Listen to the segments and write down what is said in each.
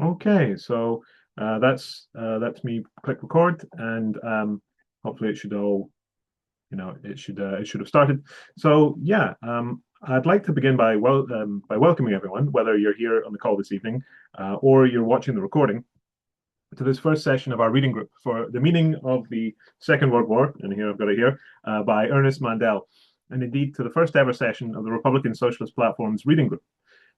Okay, so that's me. Click record, and hopefully it should all, it should have started. So yeah, I'd like to begin by welcoming everyone, whether you're here on the call this evening or you're watching the recording, to this first session of our reading group for the meaning of the Second World War, and here I've got it here, by Ernest Mandel, and indeed to the first ever session of the Republican Socialist Platform's reading group.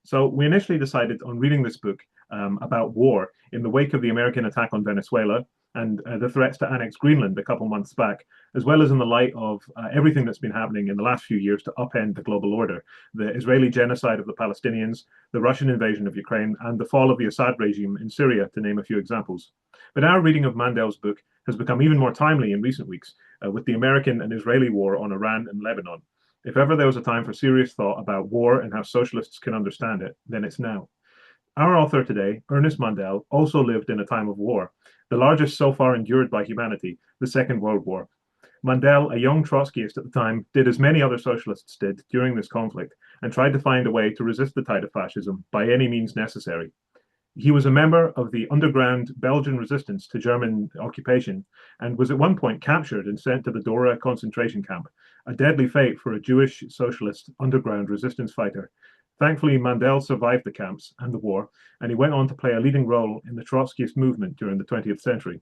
So we initially decided on reading this book about war in the wake of the American attack on Venezuela and the threats to annex Greenland a couple months back, as well as in the light of everything that's been happening in the last few years to upend the global order, the Israeli genocide of the Palestinians, the Russian invasion of Ukraine, and the fall of the Assad regime in Syria, to name a few examples. But our reading of Mandel's book has become even more timely in recent weeks with the American and Israeli war on Iran and Lebanon. If ever there was a time for serious thought about war and how socialists can understand it, then it's now. Our author today, Ernest Mandel, also lived in a time of war, the largest so far endured by humanity, the Second World War. Mandel, a young Trotskyist at the time, did as many other socialists did during this conflict and tried to find a way to resist the tide of fascism by any means necessary. He was a member of the underground Belgian resistance to German occupation and was at one point captured and sent to the Dora concentration camp, a deadly fate for a Jewish socialist underground resistance fighter. Thankfully, Mandel survived the camps and the war, and he went on to play a leading role in the Trotskyist movement during the 20th century.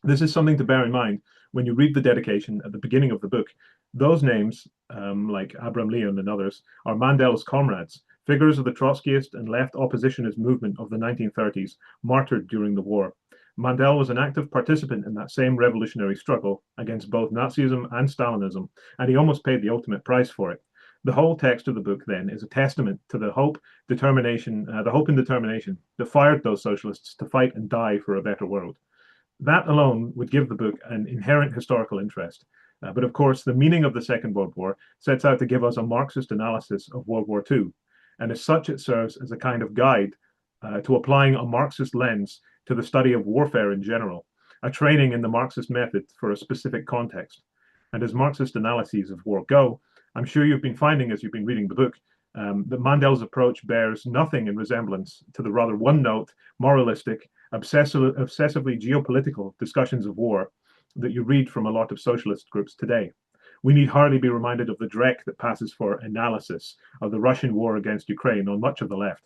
This is something to bear in mind when you read the dedication at the beginning of the book. Those names, like Abraham Leon and others, are Mandel's comrades, figures of the Trotskyist and left oppositionist movement of the 1930s, martyred during the war. Mandel was an active participant in that same revolutionary struggle against both Nazism and Stalinism, and he almost paid the ultimate price for it. The whole text of the book, then, is a testament to the hope and determination that fired those socialists to fight and die for a better world. That alone would give the book an inherent historical interest. But of course, the meaning of the Second World War sets out to give us a Marxist analysis of World War II. And as such, it serves as a kind of guide to applying a Marxist lens to the study of warfare in general, a training in the Marxist method for a specific context. And as Marxist analyses of war go, I'm sure you've been finding as you've been reading the book that Mandel's approach bears nothing in resemblance to the rather one-note, moralistic, obsessively geopolitical discussions of war that you read from a lot of socialist groups today. We need hardly be reminded of the dreck that passes for analysis of the Russian war against Ukraine on much of the left.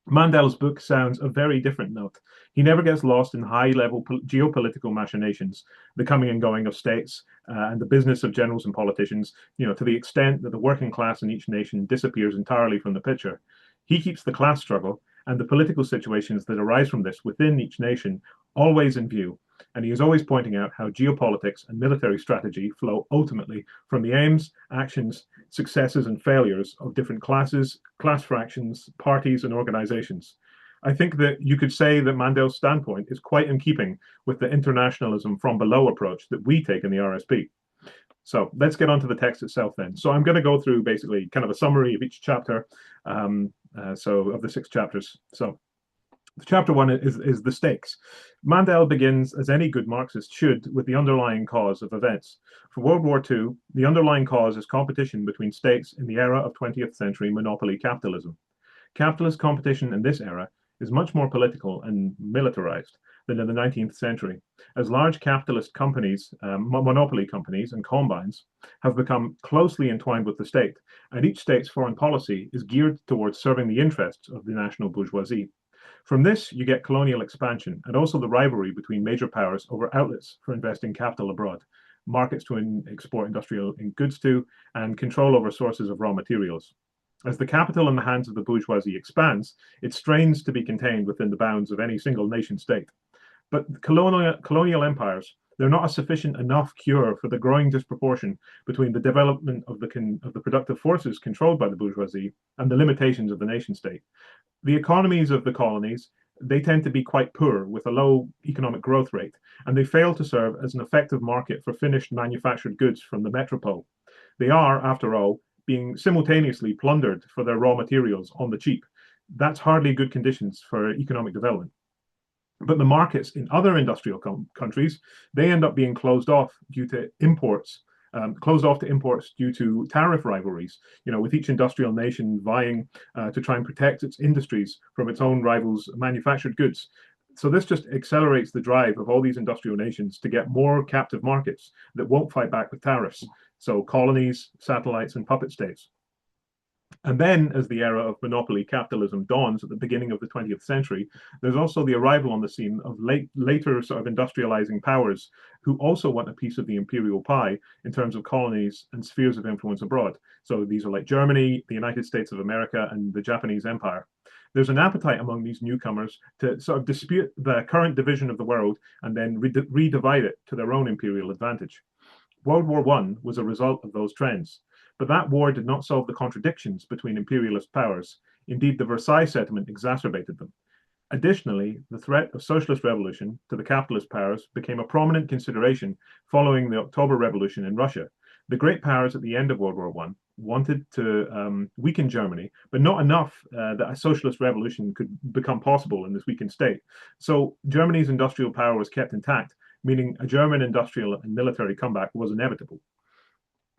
Mandel's book sounds a very different note. He never gets lost in high-level geopolitical machinations, the coming and going of states, and the business of generals and politicians, to the extent that the working class in each nation disappears entirely from the picture. He keeps the class struggle and the political situations that arise from this within each nation always in view, and he is always pointing out how geopolitics and military strategy flow ultimately from the aims, actions, successes, and failures of different classes, class fractions, parties, and organizations. I think that you could say that Mandel's standpoint is quite in keeping with the internationalism from below approach that we take in the RSP. So let's get on to the text itself then. So I'm going to go through basically kind of a summary of each chapter, so of the 6 chapters. So chapter 1 is the stakes. Mandel begins, as any good Marxist should, with the underlying cause of events. For World War II, the underlying cause is competition between states in the era of 20th century monopoly capitalism. Capitalist competition in this era is much more political and militarized than in the 19th century, as large capitalist companies, monopoly companies and combines have become closely entwined with the state, and each state's foreign policy is geared towards serving the interests of the national bourgeoisie. From this, you get colonial expansion and also the rivalry between major powers over outlets for investing capital abroad, markets to export industrial goods to, and control over sources of raw materials. As the capital in the hands of the bourgeoisie expands, it strains to be contained within the bounds of any single nation state. But colonial empires, they're not a sufficient enough cure for the growing disproportion between the development of the productive forces controlled by the bourgeoisie and the limitations of the nation state. The economies of the colonies, they tend to be quite poor with a low economic growth rate, and they fail to serve as an effective market for finished manufactured goods from the metropole. They are, after all, being simultaneously plundered for their raw materials on the cheap. That's hardly good conditions for economic development. But the markets in other industrial countries, they end up being closed off due to imports closed off to imports due to tariff rivalries, with each industrial nation vying to try and protect its industries from its own rivals' manufactured goods. So this just accelerates the drive of all these industrial nations to get more captive markets that won't fight back with tariffs. So colonies, satellites, and puppet states. And then, as the era of monopoly capitalism dawns at the beginning of the 20th century, there's also the arrival on the scene of later sort of industrializing powers who also want a piece of the imperial pie in terms of colonies and spheres of influence abroad. So these are like Germany, the United States of America, and the Japanese Empire. There's an appetite among these newcomers to sort of dispute the current division of the world and then redivide it to their own imperial advantage. World War I was a result of those trends. But that war did not solve the contradictions between imperialist powers. Indeed, the Versailles Settlement exacerbated them. Additionally, the threat of socialist revolution to the capitalist powers became a prominent consideration following the October Revolution in Russia. The great powers at the end of World War I wanted to weaken Germany, but not enough that a socialist revolution could become possible in this weakened state. So Germany's industrial power was kept intact, meaning a German industrial and military comeback was inevitable.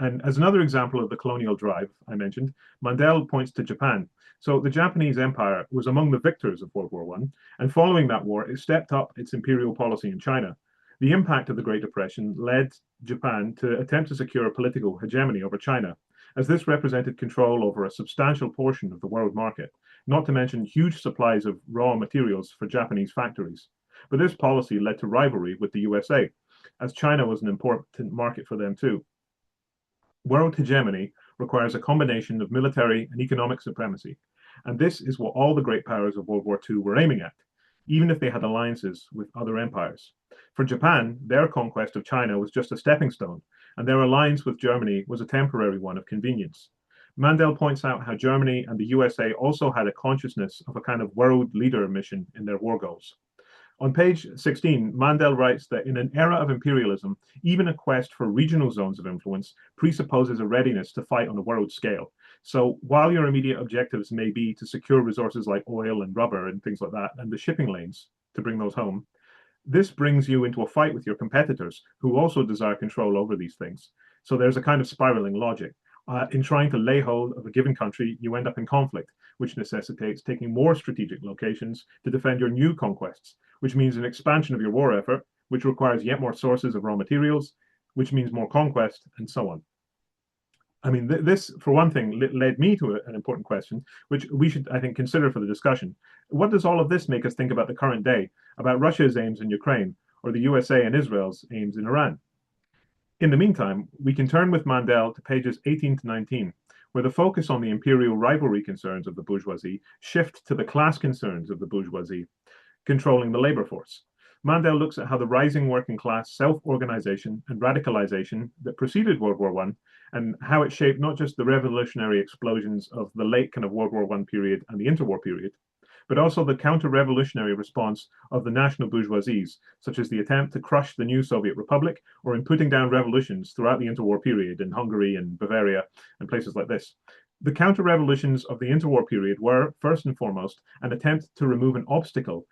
And as another example of the colonial drive I mentioned, Mandel points to Japan. So the Japanese Empire was among the victors of World War I, and following that war, it stepped up its imperial policy in China. The impact of the Great Depression led Japan to attempt to secure a political hegemony over China, as this represented control over a substantial portion of the world market, not to mention huge supplies of raw materials for Japanese factories. But this policy led to rivalry with the USA, as China was an important market for them too. World hegemony requires a combination of military and economic supremacy, and this is what all the great powers of World War II were aiming at, even if they had alliances with other empires. For Japan, their conquest of China was just a stepping stone, and their alliance with Germany was a temporary one of convenience. Mandel points out how Germany and the USA also had a consciousness of a kind of world leader mission in their war goals. On page 16, Mandel writes that in an era of imperialism, even a quest for regional zones of influence presupposes a readiness to fight on a world scale. So while your immediate objectives may be to secure resources like oil and rubber and things like that, and the shipping lanes to bring those home, this brings you into a fight with your competitors who also desire control over these things. So there's a kind of spiraling logic. In trying to lay hold of a given country, you end up in conflict, which necessitates taking more strategic locations to defend your new conquests, which means an expansion of your war effort, which requires yet more sources of raw materials, which means more conquest, and so on. I mean, this, for one thing, led me to an important question, which we should, I think, consider for the discussion. What does all of this make us think about the current day, about Russia's aims in Ukraine, or the USA and Israel's aims in Iran? In the meantime, we can turn with Mandel to pages 18 to 19, where the focus on the imperial rivalry concerns of the bourgeoisie shift to the class concerns of the bourgeoisie, controlling the labor force. Mandel looks at how the rising working class self-organization and radicalization that preceded World War I and how it shaped not just the revolutionary explosions of the late kind of World War I period and the interwar period, but also the counter-revolutionary response of the national bourgeoisies, such as the attempt to crush the new Soviet Republic or in putting down revolutions throughout the interwar period in Hungary and Bavaria and places like this. The counter-revolutions of the interwar period were, first and foremost, an attempt to remove an obstacle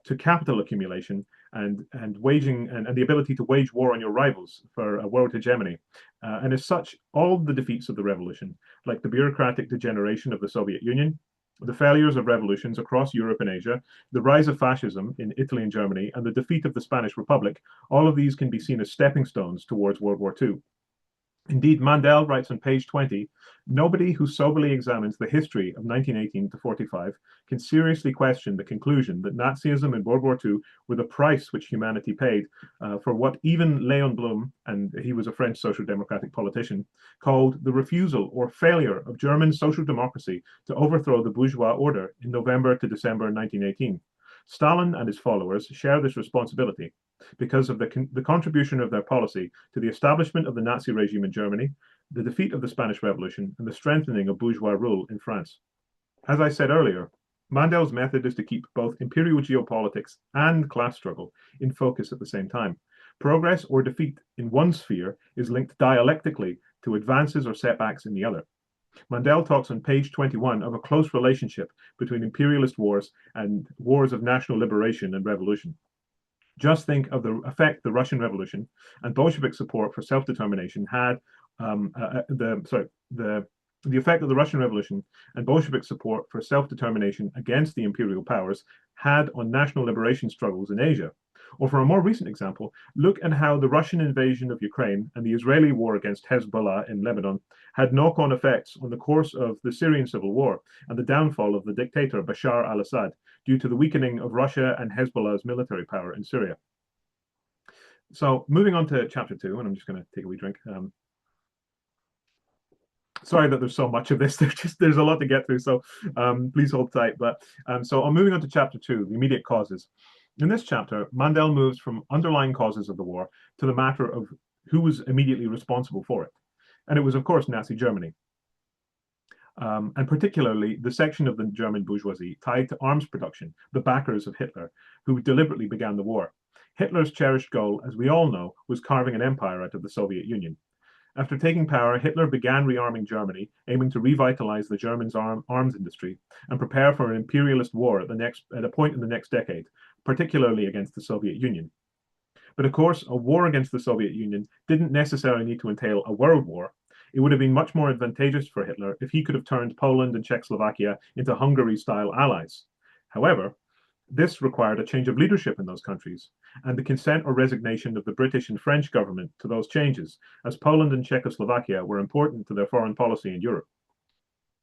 to capital accumulation and waging and the ability to wage war on your rivals for a world hegemony. And as such, all the defeats of the revolution, like the bureaucratic degeneration of the Soviet Union, the failures of revolutions across Europe and Asia, the rise of fascism in Italy and Germany, and the defeat of the Spanish Republic, all of these can be seen as stepping stones towards World War II. Indeed, Mandel writes on page 20, nobody who soberly examines the history of 1918 to 45 can seriously question the conclusion that Nazism and World War II were the price which humanity paid for what even Leon Blum, and he was a French social democratic politician, called the refusal or failure of German social democracy to overthrow the bourgeois order in November to December 1918. Stalin and his followers share this responsibility because of the contribution of their policy to the establishment of the Nazi regime in Germany, the defeat of the Spanish Revolution, and the strengthening of bourgeois rule in France. As I said earlier, Mandel's method is to keep both imperial geopolitics and class struggle in focus at the same time. Progress or defeat in one sphere is linked dialectically to advances or setbacks in the other. Mandel talks on page 21 of a close relationship between imperialist wars and wars of national liberation and revolution. Just think of the effect the Russian Revolution and Bolshevik support for self-determination had the effect that the Russian Revolution and Bolshevik support for self-determination against the imperial powers had on national liberation struggles in Asia. Or for a more recent example, look at how the Russian invasion of Ukraine and the Israeli war against Hezbollah in Lebanon had knock-on effects on the course of the Syrian civil war and the downfall of the dictator Bashar al-Assad due to the weakening of Russia and Hezbollah's military power in Syria. So moving on to chapter 2, and I'm just going to take a wee drink. Sorry that there's so much of this. There's a lot to get through, so please hold tight. So I'm moving on to chapter 2, the immediate causes. In this chapter, Mandel moves from underlying causes of the war to the matter of who was immediately responsible for it. And it was, of course, Nazi Germany. And particularly the section of the German bourgeoisie tied to arms production, the backers of Hitler, who deliberately began the war. Hitler's cherished goal, as we all know, was carving an empire out of the Soviet Union. After taking power, Hitler began rearming Germany, aiming to revitalize the Germans' arms industry and prepare for an imperialist war at a point in the next decade, particularly against the Soviet Union. But of course, a war against the Soviet Union didn't necessarily need to entail a world war. It would have been much more advantageous for Hitler if he could have turned Poland and Czechoslovakia into Hungary-style allies. However, this required a change of leadership in those countries, and the consent or resignation of the British and French government to those changes, as Poland and Czechoslovakia were important to their foreign policy in Europe.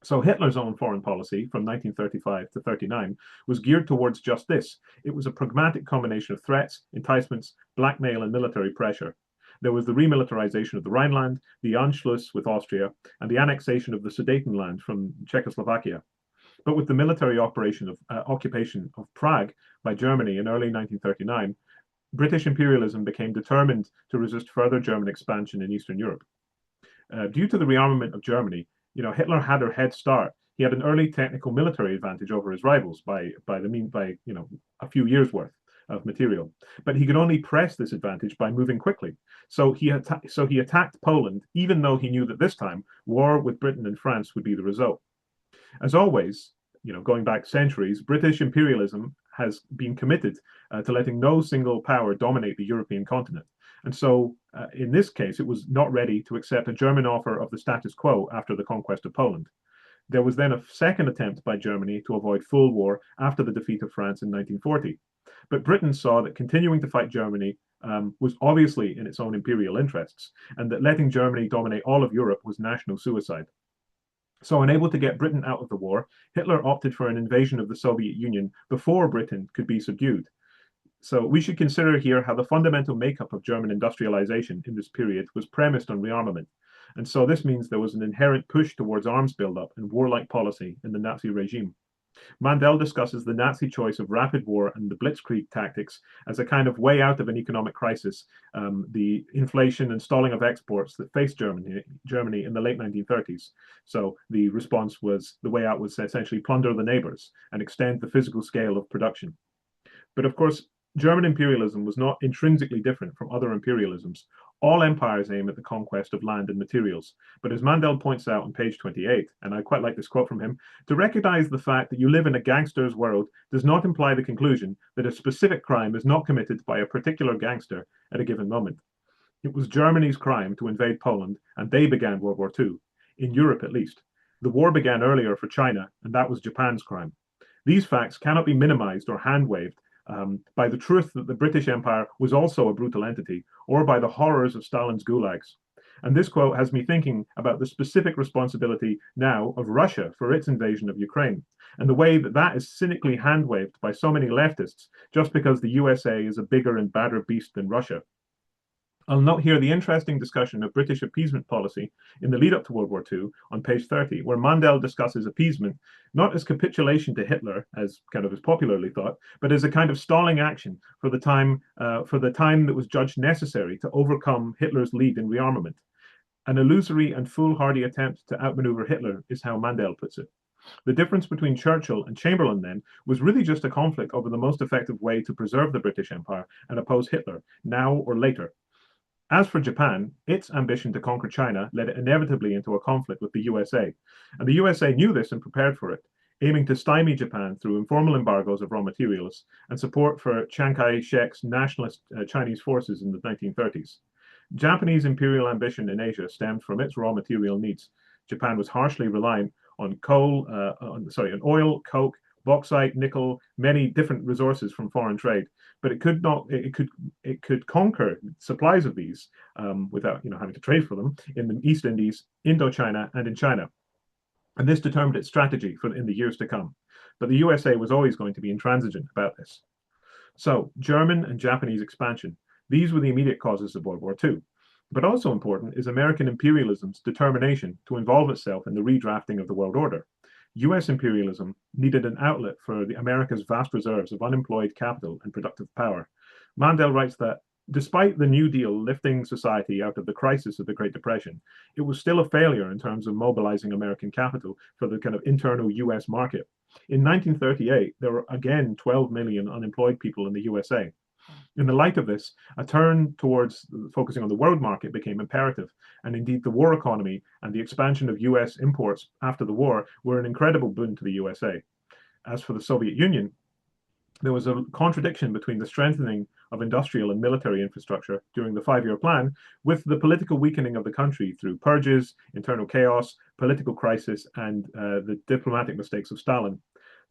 So Hitler's own foreign policy from 1935 to 39 was geared towards just this. It was a pragmatic combination of threats, enticements, blackmail, and military pressure. There was the remilitarization of the Rhineland, the Anschluss with Austria, and the annexation of the Sudetenland from Czechoslovakia. But with the military occupation of Prague by Germany in early 1939, British imperialism became determined to resist further German expansion in Eastern Europe. Due to the rearmament of Germany, Hitler had a head start. He had an early technical military advantage over his rivals by a few years worth of material. But he could only press this advantage by moving quickly. So he attacked Poland, even though he knew that this time war with Britain and France would be the result. As always, going back centuries, British imperialism has been committed to letting no single power dominate the European continent. And so, in this case, it was not ready to accept a German offer of the status quo after the conquest of Poland. There was then a second attempt by Germany to avoid full war after the defeat of France in 1940. But Britain saw that continuing to fight Germany was obviously in its own imperial interests, and that letting Germany dominate all of Europe was national suicide. So unable to get Britain out of the war, Hitler opted for an invasion of the Soviet Union before Britain could be subdued. So we should consider here how the fundamental makeup of German industrialization in this period was premised on rearmament. And so this means there was an inherent push towards arms buildup and warlike policy in the Nazi regime. Mandel discusses the Nazi choice of rapid war and the blitzkrieg tactics as a kind of way out of an economic crisis, the inflation and stalling of exports that faced Germany in the late 1930s. So the response was, the way out was essentially plunder the neighbors and extend the physical scale of production. But of course, German imperialism was not intrinsically different from other imperialisms. All empires aim at the conquest of land and materials. But as Mandel points out on page 28, and I quite like this quote from him, to recognize the fact that you live in a gangster's world does not imply the conclusion that a specific crime is not committed by a particular gangster at a given moment. It was Germany's crime to invade Poland, and they began World War II, in Europe at least. The war began earlier for China, and that was Japan's crime. These facts cannot be minimized or hand-waved by the truth that the British Empire was also a brutal entity, or by the horrors of Stalin's gulags. And this quote has me thinking about the specific responsibility now of Russia for its invasion of Ukraine, and the way that that is cynically hand-waved by so many leftists just because the USA is a bigger and badder beast than Russia. I'll note here the interesting discussion of British appeasement policy in the lead up to World War II on page 30, where Mandel discusses appeasement not as capitulation to Hitler, as kind of is popularly thought, but as a kind of stalling action for the time that was judged necessary to overcome Hitler's lead in rearmament. An illusory and foolhardy attempt to outmaneuver Hitler is how Mandel puts it. The difference between Churchill and Chamberlain then was really just a conflict over the most effective way to preserve the British Empire and oppose Hitler, now or later. As for Japan, its ambition to conquer China led it inevitably into a conflict with the USA, and the USA knew this and prepared for it, aiming to stymie Japan through informal embargoes of raw materials and support for Chiang Kai-shek's nationalist Chinese forces in the 1930s. Japanese imperial ambition in Asia stemmed from its raw material needs. Japan was harshly reliant on on oil, coke, bauxite, nickel, many different resources from foreign trade. But it could conquer supplies of these without having to trade for them in the East Indies, Indochina, and in China. And this determined its strategy in the years to come. But the USA was always going to be intransigent about this. So, German and Japanese expansion. These were the immediate causes of World War II. But also important is American imperialism's determination to involve itself in the redrafting of the world order. US imperialism needed an outlet for America's vast reserves of unemployed capital and productive power. Mandel writes that despite the New Deal lifting society out of the crisis of the Great Depression, it was still a failure in terms of mobilizing American capital for the kind of internal US market. In 1938, there were again 12 million unemployed people in the USA. In the light of this, a turn towards focusing on the world market became imperative, and indeed the war economy and the expansion of US imports after the war were an incredible boon to the USA. As for the Soviet Union, there was a contradiction between the strengthening of industrial and military infrastructure during the five-year plan with the political weakening of the country through purges, internal chaos, political crisis, and the diplomatic mistakes of Stalin.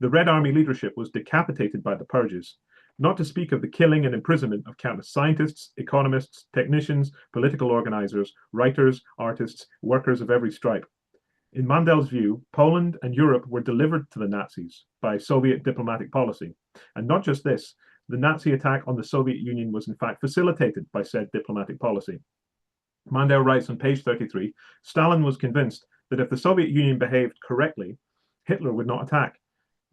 The Red Army leadership was decapitated by the purges, not to speak of the killing and imprisonment of countless scientists, economists, technicians, political organizers, writers, artists, workers of every stripe. In Mandel's view, Poland and Europe were delivered to the Nazis by Soviet diplomatic policy. And not just this, the Nazi attack on the Soviet Union was in fact facilitated by said diplomatic policy. Mandel writes on page 33, Stalin was convinced that if the Soviet Union behaved correctly, Hitler would not attack.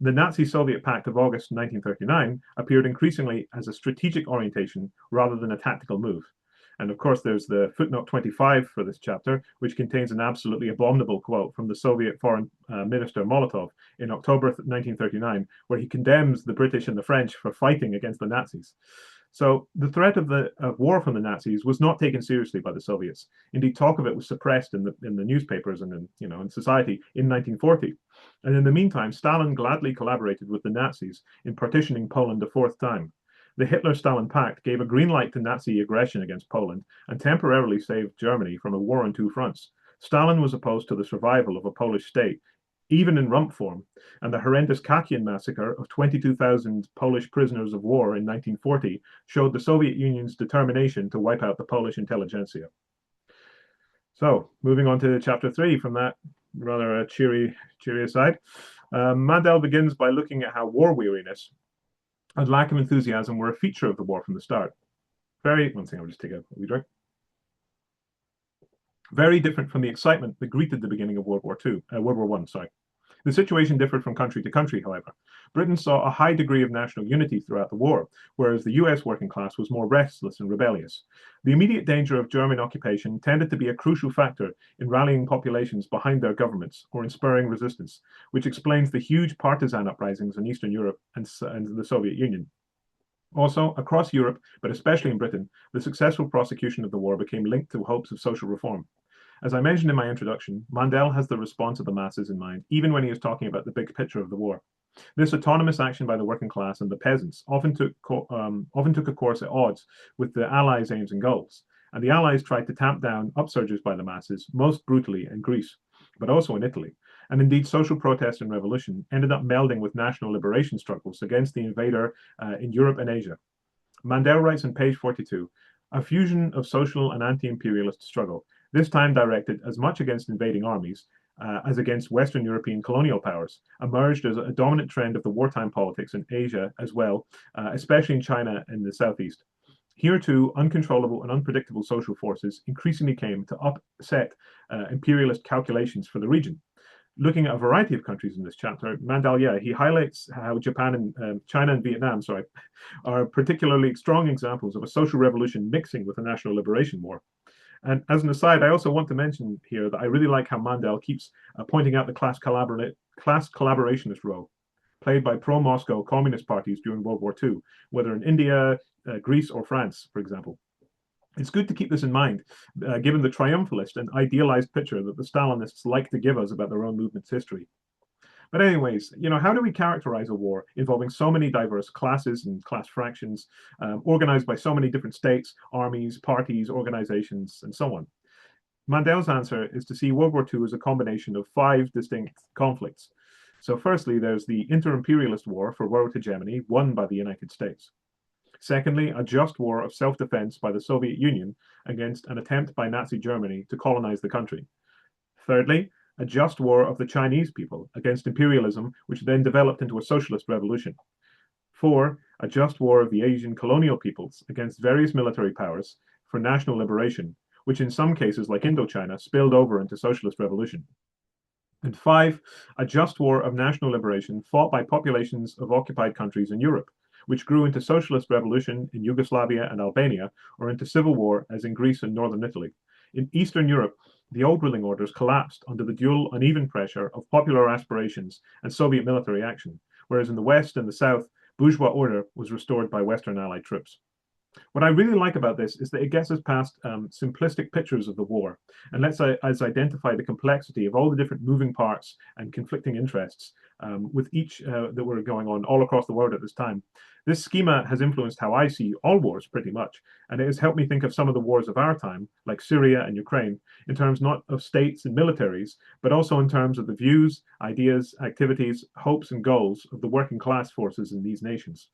The Nazi-Soviet Pact of August 1939 appeared increasingly as a strategic orientation rather than a tactical move. And of course, there's the footnote 25 for this chapter, which contains an absolutely abominable quote from the Soviet Foreign Minister Molotov in October 1939, where he condemns the British and the French for fighting against the Nazis. So the threat of war from the Nazis was not taken seriously by the Soviets. Indeed, talk of it was suppressed in the newspapers and in society in 1940. And in the meantime, Stalin gladly collaborated with the Nazis in partitioning Poland a fourth time. The Hitler-Stalin Pact gave a green light to Nazi aggression against Poland and temporarily saved Germany from a war on two fronts. Stalin was opposed to the survival of a Polish state, even in rump form, and the horrendous Kakian massacre of 22,000 Polish prisoners of war in 1940 showed the Soviet Union's determination to wipe out the Polish intelligentsia. So, moving on to chapter 3 from that rather cheery aside, Mandel begins by looking at how war weariness and lack of enthusiasm were a feature of the war from the start. One thing, I'll just take a wee drink. Very different from the excitement that greeted the beginning of World War I, sorry. The situation differed from country to country, however. Britain saw a high degree of national unity throughout the war, whereas the US working class was more restless and rebellious. The immediate danger of German occupation tended to be a crucial factor in rallying populations behind their governments or in spurring resistance, which explains the huge partisan uprisings in Eastern Europe and the Soviet Union. Also, across Europe, but especially in Britain, the successful prosecution of the war became linked to hopes of social reform. As I mentioned in my introduction, Mandel has the response of the masses in mind, even when he is talking about the big picture of the war. This autonomous action by the working class and the peasants often took a course at odds with the Allies' aims and goals, and the Allies tried to tamp down upsurges by the masses, most brutally in Greece, but also in Italy. And indeed, social protest and revolution ended up melding with national liberation struggles against the invader in Europe and Asia. Mandel writes on page 42, a fusion of social and anti-imperialist struggle, this time directed as much against invading armies as against Western European colonial powers, emerged as a dominant trend of the wartime politics in Asia as well, especially in China and the Southeast. Here too, uncontrollable and unpredictable social forces increasingly came to upset imperialist calculations for the region. Looking at a variety of countries in this chapter, Mandel, he highlights how Japan and China and Vietnam, are particularly strong examples of a social revolution mixing with a national liberation war. And as an aside, I also want to mention here that I really like how Mandel keeps pointing out the class collaborationist role played by pro-Moscow communist parties during World War II, whether in India, Greece, or France, for example. It's good to keep this in mind, given the triumphalist and idealized picture that the Stalinists like to give us about their own movement's history. But anyways, how do we characterize a war involving so many diverse classes and class fractions, organized by so many different states, armies, parties, organizations, and so on? Mandel's answer is to see World War II as a combination of 5 distinct conflicts. So firstly, there's the inter-imperialist war for world hegemony won by the United States. Secondly, a just war of self-defense by the Soviet Union against an attempt by Nazi Germany to colonize the country. Thirdly, a just war of the Chinese people against imperialism, which then developed into a socialist revolution. 4, a just war of the Asian colonial peoples against various military powers for national liberation, which in some cases, like Indochina, spilled over into socialist revolution. And 5, a just war of national liberation fought by populations of occupied countries in Europe, which grew into socialist revolution in Yugoslavia and Albania, or into civil war as in Greece and northern Italy. In Eastern Europe, the old ruling orders collapsed under the dual uneven pressure of popular aspirations and Soviet military action, whereas in the West and the South, bourgeois order was restored by Western Allied troops. What I really like about this is that it gets us past simplistic pictures of the war and lets us identify the complexity of all the different moving parts and conflicting interests with each that were going on all across the world at this time. This schema has influenced how I see all wars pretty much, and it has helped me think of some of the wars of our time, like Syria and Ukraine, in terms not of states and militaries, but also in terms of the views, ideas, activities, hopes, and goals of the working class forces in these nations.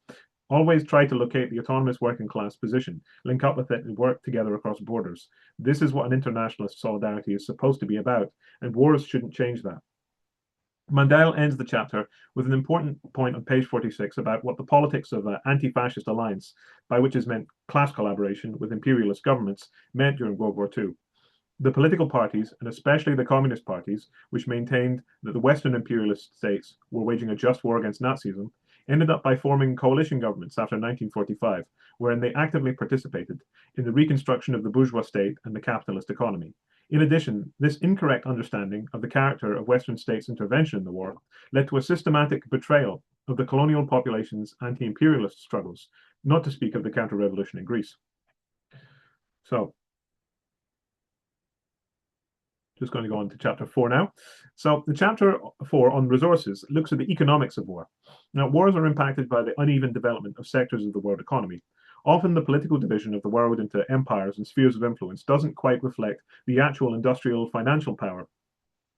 Always try to locate the autonomous working class position, link up with it, and work together across borders. This is what an internationalist solidarity is supposed to be about, and wars shouldn't change that. Mandel ends the chapter with an important point on page 46 about what the politics of an anti-fascist alliance, by which is meant class collaboration with imperialist governments, meant during World War II. The political parties, and especially the communist parties, which maintained that the Western imperialist states were waging a just war against Nazism, ended up by forming coalition governments after 1945, wherein they actively participated in the reconstruction of the bourgeois state and the capitalist economy. In addition, this incorrect understanding of the character of Western states' intervention in the war led to a systematic betrayal of the colonial population's anti-imperialist struggles, not to speak of the counter-revolution in Greece. So, just going to go on to chapter 4 now. So the chapter 4 on resources looks at the economics of war. Now, wars are impacted by the uneven development of sectors of the world economy. Often the political division of the world into empires and spheres of influence doesn't quite reflect the actual industrial financial power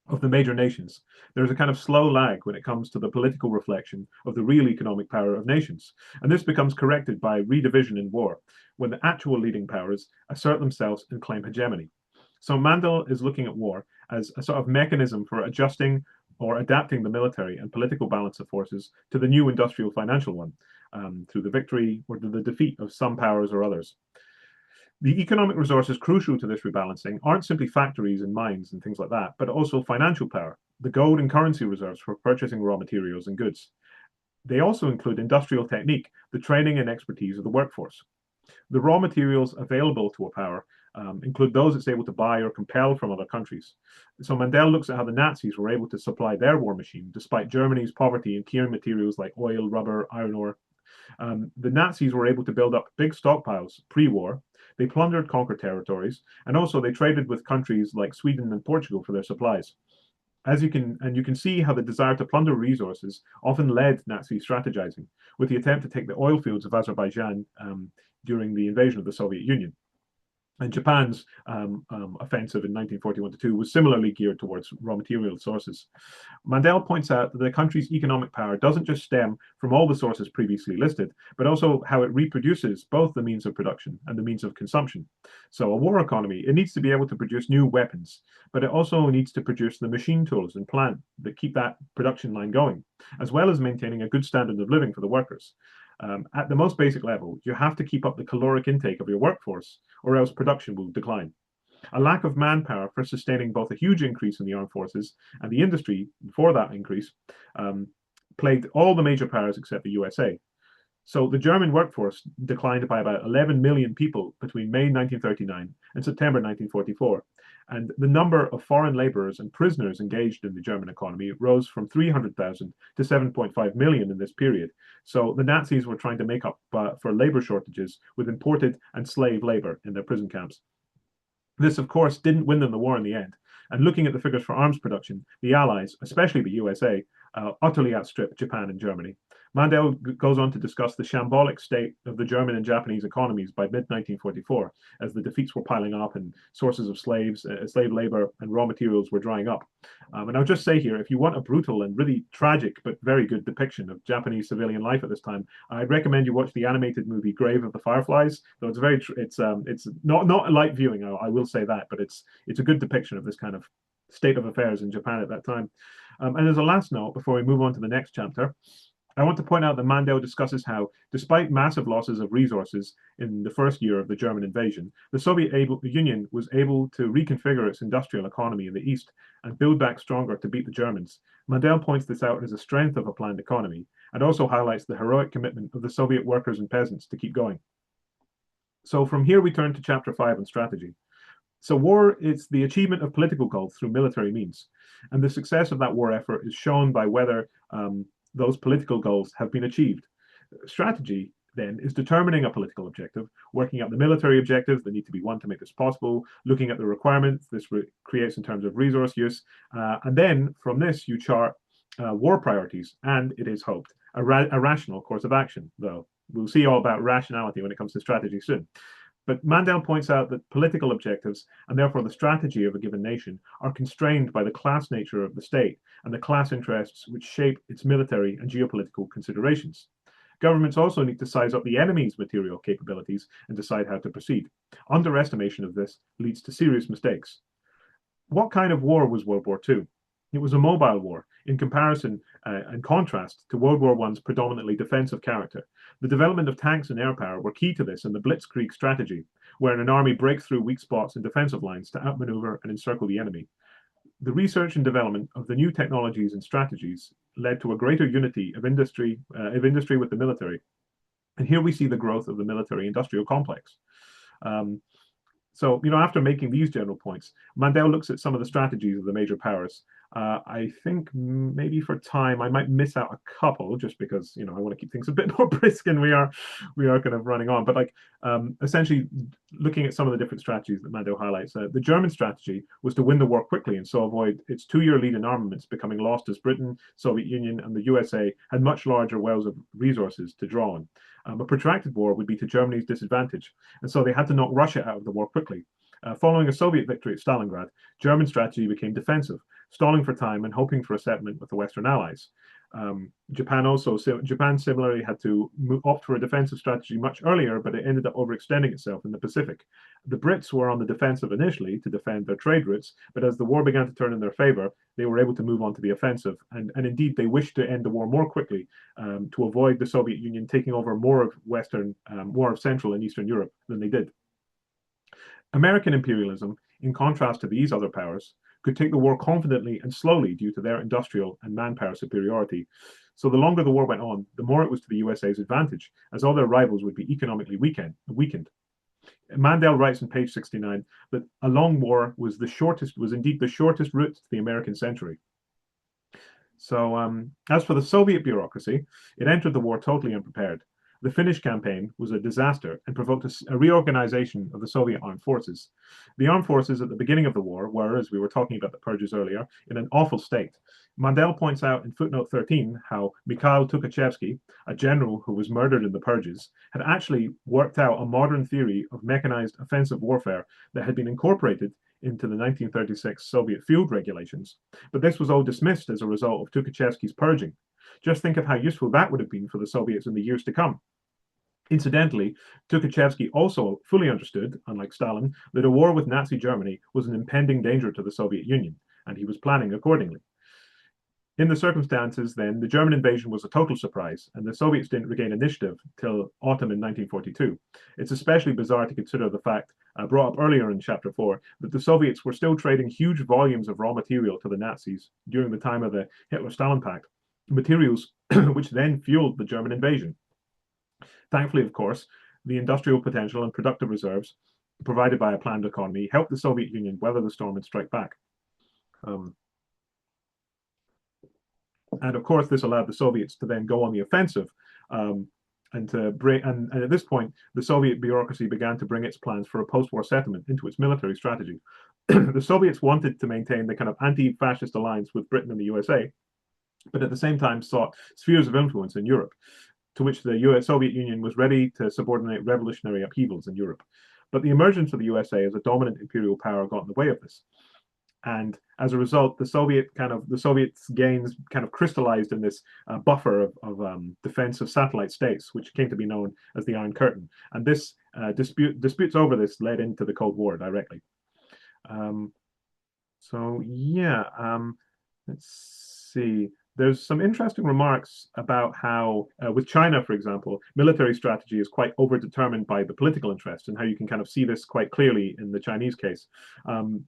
of the major nations. There's a kind of slow lag when it comes to the political reflection of the real economic power of nations. And this becomes corrected by redivision in war, when the actual leading powers assert themselves and claim hegemony. So Mandel is looking at war as a sort of mechanism for adjusting or adapting the military and political balance of forces to the new industrial financial one, through the victory or the defeat of some powers or others. The economic resources crucial to this rebalancing aren't simply factories and mines and things like that, but also financial power, the gold and currency reserves for purchasing raw materials and goods. They also include industrial technique, the training and expertise of the workforce. The raw materials available to a power include those it's able to buy or compel from other countries. So Mandel looks at how the Nazis were able to supply their war machine despite Germany's poverty in key materials like oil, rubber, iron ore. The Nazis were able to build up big stockpiles pre-war. They plundered conquered territories, and also they traded with countries like Sweden and Portugal for their supplies. You can see how the desire to plunder resources often led Nazi strategizing, with the attempt to take the oil fields of Azerbaijan during the invasion of the Soviet Union. And Japan's offensive in 1941-2 was similarly geared towards raw material sources. Mandel points out that the country's economic power doesn't just stem from all the sources previously listed, but also how it reproduces both the means of production and the means of consumption. So a war economy, it needs to be able to produce new weapons, but it also needs to produce the machine tools and plant that keep that production line going, as well as maintaining a good standard of living for the workers. At the most basic level, you have to keep up the caloric intake of your workforce, or else production will decline. A lack of manpower for sustaining both a huge increase in the armed forces and the industry for that increase plagued all the major powers except the USA. So the German workforce declined by about 11 million people between May 1939 and September 1944. And the number of foreign laborers and prisoners engaged in the German economy rose from 300,000 to 7.5 million in this period. So the Nazis were trying to make up for labor shortages with imported and slave labor in their prison camps. This, of course, didn't win them the war in the end. And looking at the figures for arms production, the Allies, especially the USA, utterly outstripped Japan and Germany. Mandel goes on to discuss the shambolic state of the German and Japanese economies by mid-1944, as the defeats were piling up and sources of slave labor and raw materials were drying up. And I'll just say here, if you want a brutal and really tragic but very good depiction of Japanese civilian life at this time, I'd recommend you watch the animated movie Grave of the Fireflies. Though it's not a light viewing, I will say that, but it's a good depiction of this kind of state of affairs in Japan at that time. And as a last note, before we move on to the next chapter, I want to point out that Mandel discusses how, despite massive losses of resources in the first year of the German invasion, the Soviet Union was able to reconfigure its industrial economy in the East and build back stronger to beat the Germans. Mandel points this out as a strength of a planned economy and also highlights the heroic commitment of the Soviet workers and peasants to keep going. So from here we turn to Chapter 5 on strategy. So war is the achievement of political goals through military means, and the success of that war effort is shown by whether those political goals have been achieved. Strategy, then, is determining a political objective, working out the military objectives that need to be one to make this possible, looking at the requirements this creates in terms of resource use, and then from this you chart war priorities, and it is hoped, a rational course of action, though. We'll see all about rationality when it comes to strategy soon. But Mandel points out that political objectives, and therefore the strategy of a given nation, are constrained by the class nature of the state and the class interests which shape its military and geopolitical considerations. Governments also need to size up the enemy's material capabilities and decide how to proceed. Underestimation of this leads to serious mistakes. What kind of war was World War II? It was a mobile war, in comparison and contrast to World War I's predominantly defensive character. The development of tanks and air power were key to this in the Blitzkrieg strategy, wherein an army breaks through weak spots in defensive lines to outmaneuver and encircle the enemy. The research and development of the new technologies and strategies led to a greater unity of industry with the military. And here we see the growth of the military-industrial complex. So, after making these general points, Mandel looks at some of the strategies of the major powers. I think maybe for time I might miss out a couple just because I want to keep things a bit more brisk and we are kind of running on. But essentially looking at some of the different strategies that Mandel highlights, the German strategy was to win the war quickly and so avoid its 2-year lead in armaments becoming lost as Britain, Soviet Union, and the USA had much larger wells of resources to draw on. A protracted war would be to Germany's disadvantage, and so they had to knock Russia out of the war quickly. Following a Soviet victory at Stalingrad, German strategy became defensive, stalling for time and hoping for a settlement with the Western Allies. Japan similarly had to opt for a defensive strategy much earlier, but it ended up overextending itself in the Pacific. The Brits were on the defensive initially to defend their trade routes, but as the war began to turn in their favor, they were able to move on to the offensive. And indeed, they wished to end the war more quickly to avoid the Soviet Union taking over more of Central and Eastern Europe than they did. American imperialism, in contrast to these other powers, could take the war confidently and slowly due to their industrial and manpower superiority. So the longer the war went on, the more it was to the USA's advantage, as all their rivals would be economically weakened. Mandel writes on page 69 that a long war was indeed the shortest route to the American century. So as for the Soviet bureaucracy, it entered the war totally unprepared. The Finnish campaign was a disaster and provoked a reorganization of the Soviet armed forces. The armed forces at the beginning of the war were, as we were talking about the purges earlier, in an awful state. Mandel points out in footnote 13 how Mikhail Tukhachevsky, a general who was murdered in the purges, had actually worked out a modern theory of mechanized offensive warfare that had been incorporated into the 1936 Soviet field regulations. But this was all dismissed as a result of Tukhachevsky's purging. Just think of how useful that would have been for the Soviets in the years to come. Incidentally, Tukhachevsky also fully understood, unlike Stalin, that a war with Nazi Germany was an impending danger to the Soviet Union, and he was planning accordingly. In the circumstances, then, the German invasion was a total surprise, and the Soviets didn't regain initiative till autumn in 1942. It's especially bizarre to consider the fact, brought up earlier in Chapter 4, that the Soviets were still trading huge volumes of raw material to the Nazis during the time of the Hitler-Stalin Pact, materials which then fueled the German invasion. Thankfully, of course, the industrial potential and productive reserves provided by a planned economy helped the Soviet Union weather the storm and strike back. And of course, this allowed the Soviets to then go on the offensive, and at this point, the Soviet bureaucracy began to bring its plans for a post-war settlement into its military strategy. the Soviets wanted to maintain the kind of anti-fascist alliance with Britain and the USA, but at the same time sought spheres of influence in Europe, to which the Soviet Union was ready to subordinate revolutionary upheavals in Europe. But the emergence of the USA as a dominant imperial power got in the way of this. And as a result, the Soviets' gains kind of crystallized in this buffer of defense of satellite states, which came to be known as the Iron Curtain. And this disputes over this led into the Cold War directly. Um, so yeah, let's see. There's some interesting remarks about how, with China, for example, military strategy is quite overdetermined by the political interest, and how you can kind of see this quite clearly in the Chinese case.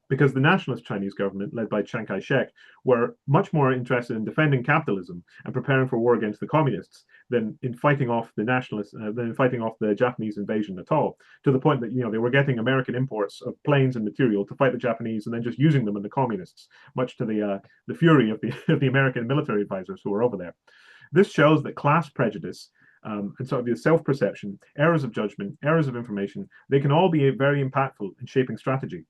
Because the nationalist Chinese government, led by Chiang Kai-shek, were much more interested in defending capitalism and preparing for war against the communists than in fighting off the nationalists, than in fighting off the Japanese invasion at all. To the point that they were getting American imports of planes and material to fight the Japanese, and then just using them in the communists, much to the fury of the American military advisors who were over there. This shows that class prejudice and sort of the self-perception, errors of judgment, errors of information, they can all be very impactful in shaping strategy.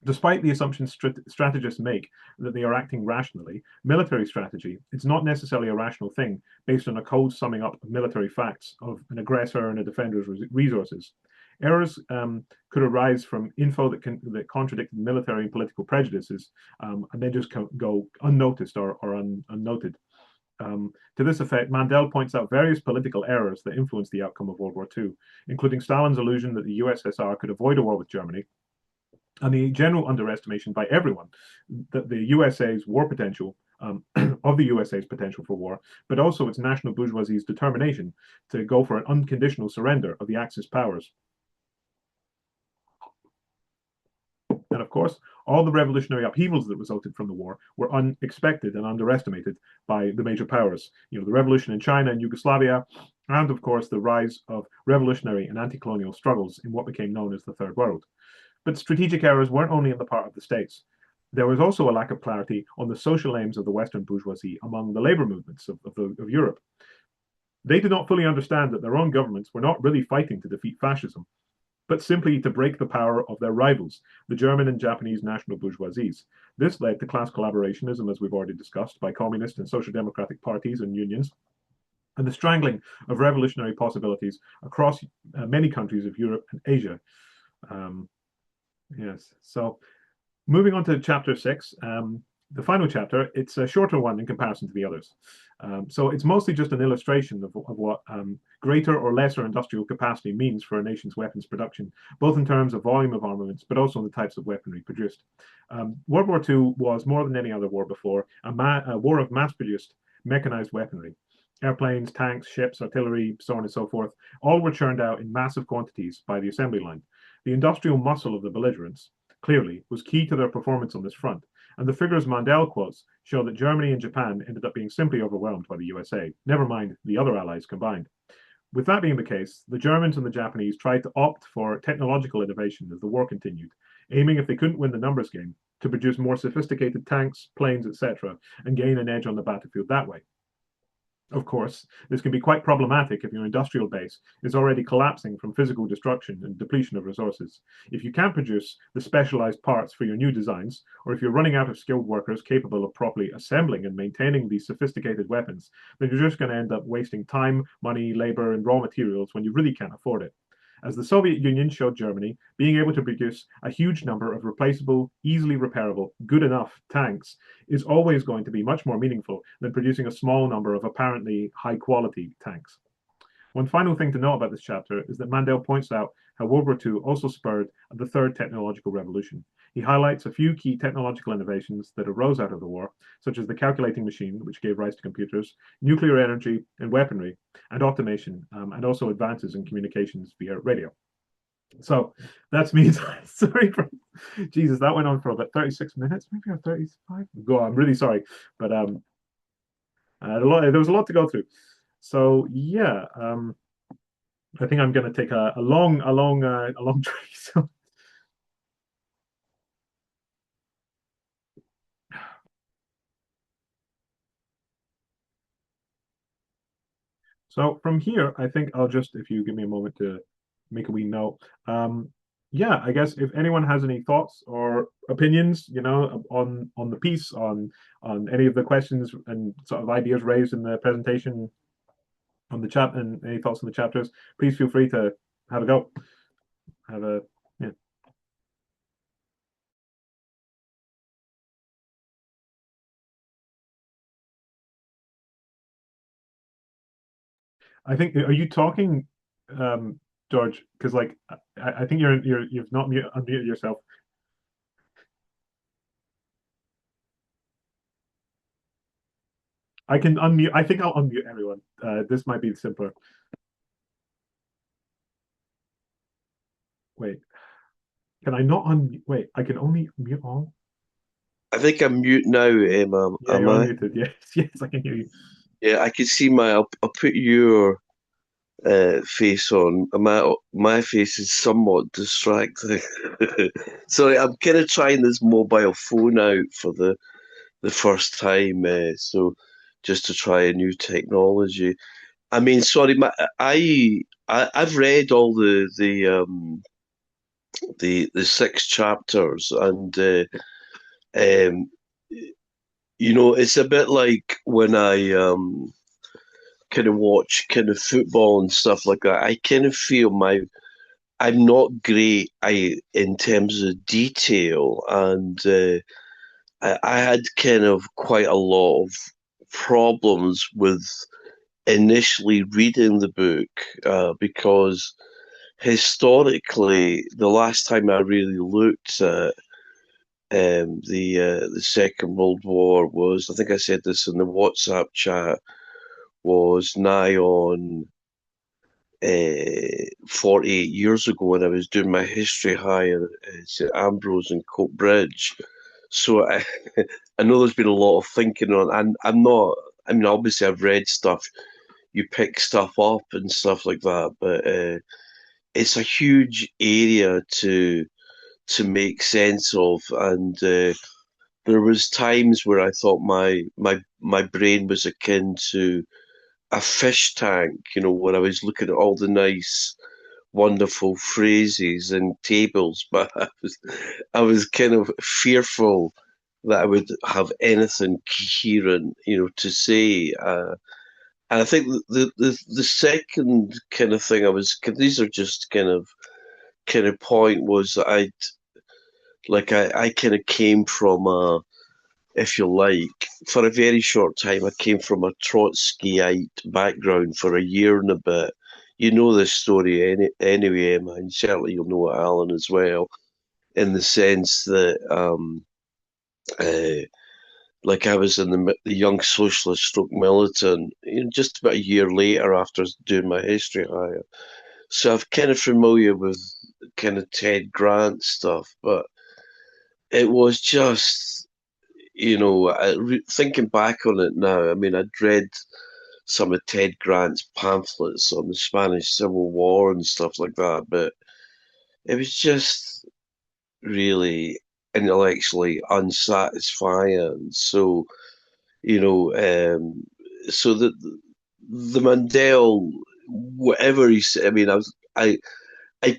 Despite the assumptions strategists make that they are acting rationally, military strategy is not necessarily a rational thing based on a cold summing up of military facts of an aggressor and a defender's resources. Errors could arise from info that contradicted military and political prejudices, and then just go unnoticed or unnoted. To this effect, Mandel points out various political errors that influenced the outcome of World War II, including Stalin's illusion that the USSR could avoid a war with Germany, and the general underestimation by everyone that the USA's war potential, of the USA's potential for war, but also its national bourgeoisie's determination to go for an unconditional surrender of the Axis powers. And of course, all the revolutionary upheavals that resulted from the war were unexpected and underestimated by the major powers. The revolution in China and Yugoslavia, and of course, the rise of revolutionary and anti-colonial struggles in what became known as the Third World. But strategic errors weren't only on the part of the states. There was also a lack of clarity on the social aims of the Western bourgeoisie among the labor movements of Europe. They did not fully understand that their own governments were not really fighting to defeat fascism, but simply to break the power of their rivals, the German and Japanese national bourgeoisies. This led to class collaborationism, as we've already discussed, by communist and social democratic parties and unions, and the strangling of revolutionary possibilities across many countries of Europe and Asia. Yes. So moving on to chapter 6, the final chapter, it's a shorter one in comparison to the others. So it's mostly just an illustration of what greater or lesser industrial capacity means for a nation's weapons production, both in terms of volume of armaments, but also in the types of weaponry produced. World War II was, more than any other war before, a war of mass-produced mechanized weaponry. Airplanes, tanks, ships, artillery, so on and so forth, all were churned out in massive quantities by the assembly line. The industrial muscle of the belligerents, clearly, was key to their performance on this front, and the figures Mandel quotes show that Germany and Japan ended up being simply overwhelmed by the USA, never mind the other allies combined. With that being the case, the Germans and the Japanese tried to opt for technological innovation as the war continued, aiming, if they couldn't win the numbers game, to produce more sophisticated tanks, planes, etc., and gain an edge on the battlefield that way. Of course, this can be quite problematic if your industrial base is already collapsing from physical destruction and depletion of resources. If you can't produce the specialized parts for your new designs, or if you're running out of skilled workers capable of properly assembling and maintaining these sophisticated weapons, then you're just going to end up wasting time, money, labor, and raw materials when you really can't afford it. As the Soviet Union showed Germany, being able to produce a huge number of replaceable, easily repairable, good enough tanks is always going to be much more meaningful than producing a small number of apparently high quality tanks. One final thing to note about this chapter is that Mandel points out how World War II also spurred the third technological revolution. He highlights a few key technological innovations that arose out of the war, such as the calculating machine, which gave rise to computers, nuclear energy and weaponry, and automation, and also advances in communications via radio. So that's me. Sorry for Jesus, that went on for about 36 minutes, maybe, or 35. Go on, I'm really sorry, but there was a lot to go through. So yeah, I think I'm going to take a long trek. So from here, I think I'll just, if you give me a moment to make a wee note. yeah, I guess if anyone has any thoughts or opinions, on the piece, on any of the questions and sort of ideas raised in the presentation on the chat, and any thoughts on the chapters, please feel free to have a go. Have a Yeah. I think, are you talking, George? Because like I think you've not unmuted yourself. I can unmute. I think I'll unmute everyone. This might be simpler. Wait, can I not unmute? Wait, I can only mute all. I think I'm mute now, Emma. Yeah, Am you're I? unmuted. Yes, yes, I can hear you. Yeah, I can see my. I'll put your face on. My face is somewhat distracting. Sorry, I'm kind of trying this mobile phone out for the first time. So just to try a new technology. I mean, sorry, I've read all the six chapters, and um, it's a bit like when I kind of watch kind of football and stuff like that. I kind of feel I'm not great in terms of detail, and I had kind of quite a lot of problems with initially reading the book because historically, the last time I really looked at the Second World War was, I think I said this in the WhatsApp chat, was nigh on 48 years ago when I was doing my history higher at St Ambrose and Coat Bridge. So I know there's been a lot of thinking on, and I'm not. I mean, obviously I've read stuff. You pick stuff up and stuff like that, but it's a huge area to make sense of, and there was times where I thought my brain was akin to a fish tank, where I was looking at all the nice, wonderful phrases and tables, but I was kind of fearful that I would have anything coherent, to say. And I think the second kind of thing I was, 'cause these are just kind of point was that I kind of came from a, if you like, for a very short time, I came from a Trotskyite background for a year and a bit. You know this story anyway, Emma, and certainly you'll know it, Alan, as well, in the sense that, uh, like I was in the Young Socialist stroke militant, just about a year later after doing my history higher. So I'm kind of familiar with kind of Ted Grant stuff, but it was just, thinking back on it now, I mean, I'd read some of Ted Grant's pamphlets on the Spanish Civil War and stuff like that, but it was just really intellectually unsatisfying. So, you know, um, so the Mandel, whatever he said, I mean, I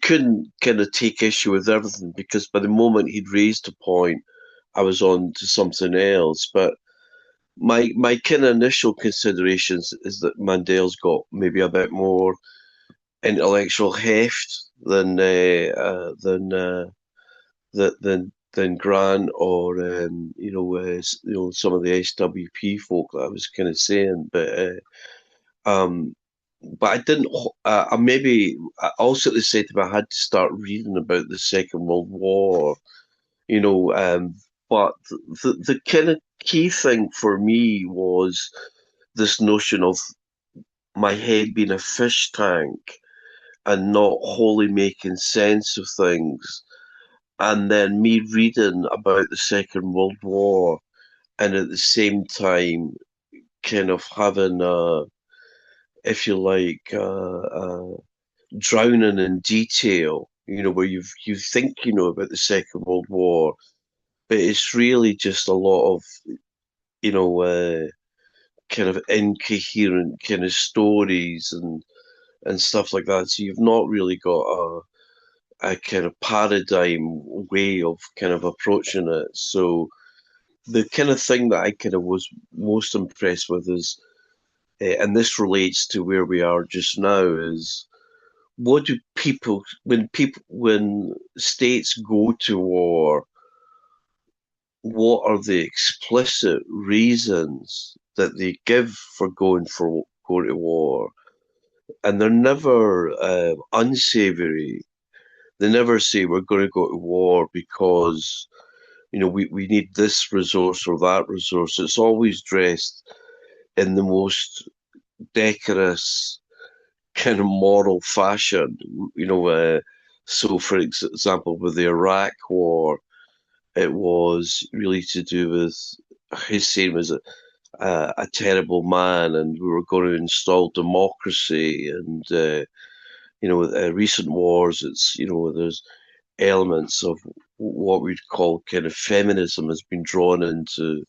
couldn't kind of take issue with everything because by the moment he'd raised a point, I was on to something else. But my kind of initial considerations is that Mandel's got maybe a bit more intellectual heft than Grant or some of the SWP folk that I was kind of saying, um, but I didn't. I also said to me I had to start reading about the Second World War, you know. But the kind of key thing for me was this notion of my head being a fish tank and not wholly making sense of things. And then me reading about the Second World War and at the same time kind of having if you like, drowning in detail, where you think you know about the Second World War, but it's really just a lot of, you know, uh, kind of incoherent kind of stories and stuff like that. So you've not really got a kind of paradigm way of kind of approaching it. So the kind of thing that I kind of was most impressed with is, and this relates to where we are just now, is what do when states go to war, what are the explicit reasons that they give for going to war? And they're never unsavory. They never say we're going to go to war because we need this resource or that resource. It's always dressed in the most decorous kind of moral fashion. So for example, with the Iraq War, it was really to do with Hussein was a terrible man, and we were going to install democracy. And recent wars, it's there's elements of what we'd call kind of feminism has been drawn into,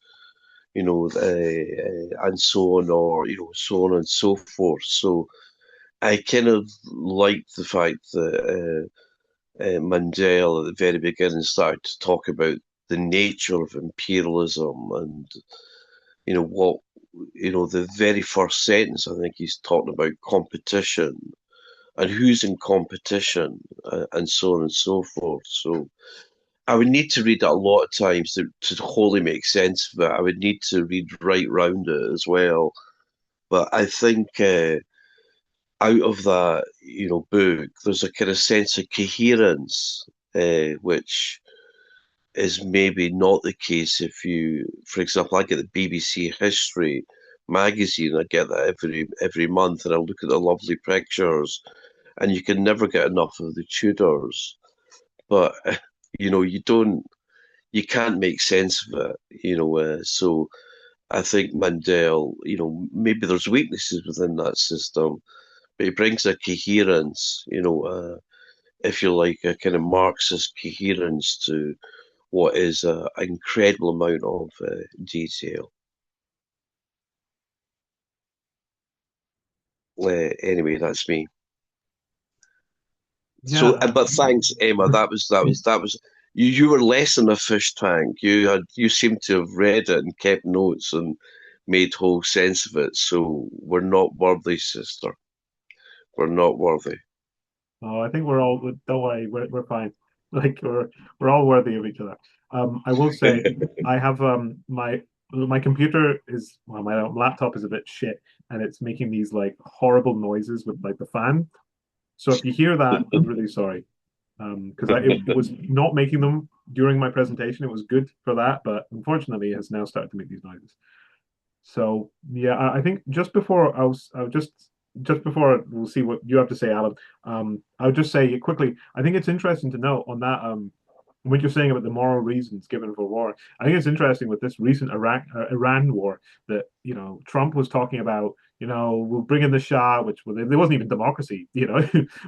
and so on, or so on and so forth. So I kind of liked the fact that Mandel at the very beginning started to talk about the nature of imperialism, and what the very first sentence, I think he's talking about competition and who's in competition, and so on and so forth. So I would need to read it a lot of times to wholly make sense of it. I would need to read right round it as well. But I think out of that, book, there's a kind of sense of coherence, which is maybe not the case if you, for example, I get the BBC History magazine. I get that every month, and I look at the lovely pictures, and you can never get enough of the Tudors. But you can't make sense of it. So I think Mandel, maybe there's weaknesses within that system, but it brings a coherence, if you like, a kind of Marxist coherence to what is an incredible amount of detail. Anyway, that's me. So, Yeah, but thanks, Emma. That was. You were less than a fish tank. You seem to have read it and kept notes and made whole sense of it. So we're not worthy, sister. We're not worthy. oh, I think we're all, don't worry, we're fine. Like we're all worthy of each other. I will say I have my computer is, well, my laptop is a bit shit, and it's making these like horrible noises with like the fan. So if you hear that, I'm really sorry. Because it was not making them during my presentation. It was good for that, but unfortunately, it has now started to make these noises. So yeah, I think just before we'll see what you have to say, Alan. I'll just say quickly. I think it's interesting to note on that. What you're saying about the moral reasons given for war. I think it's interesting with this recent Iran war that Trump was talking about. We'll bring in the Shah, which there wasn't even democracy.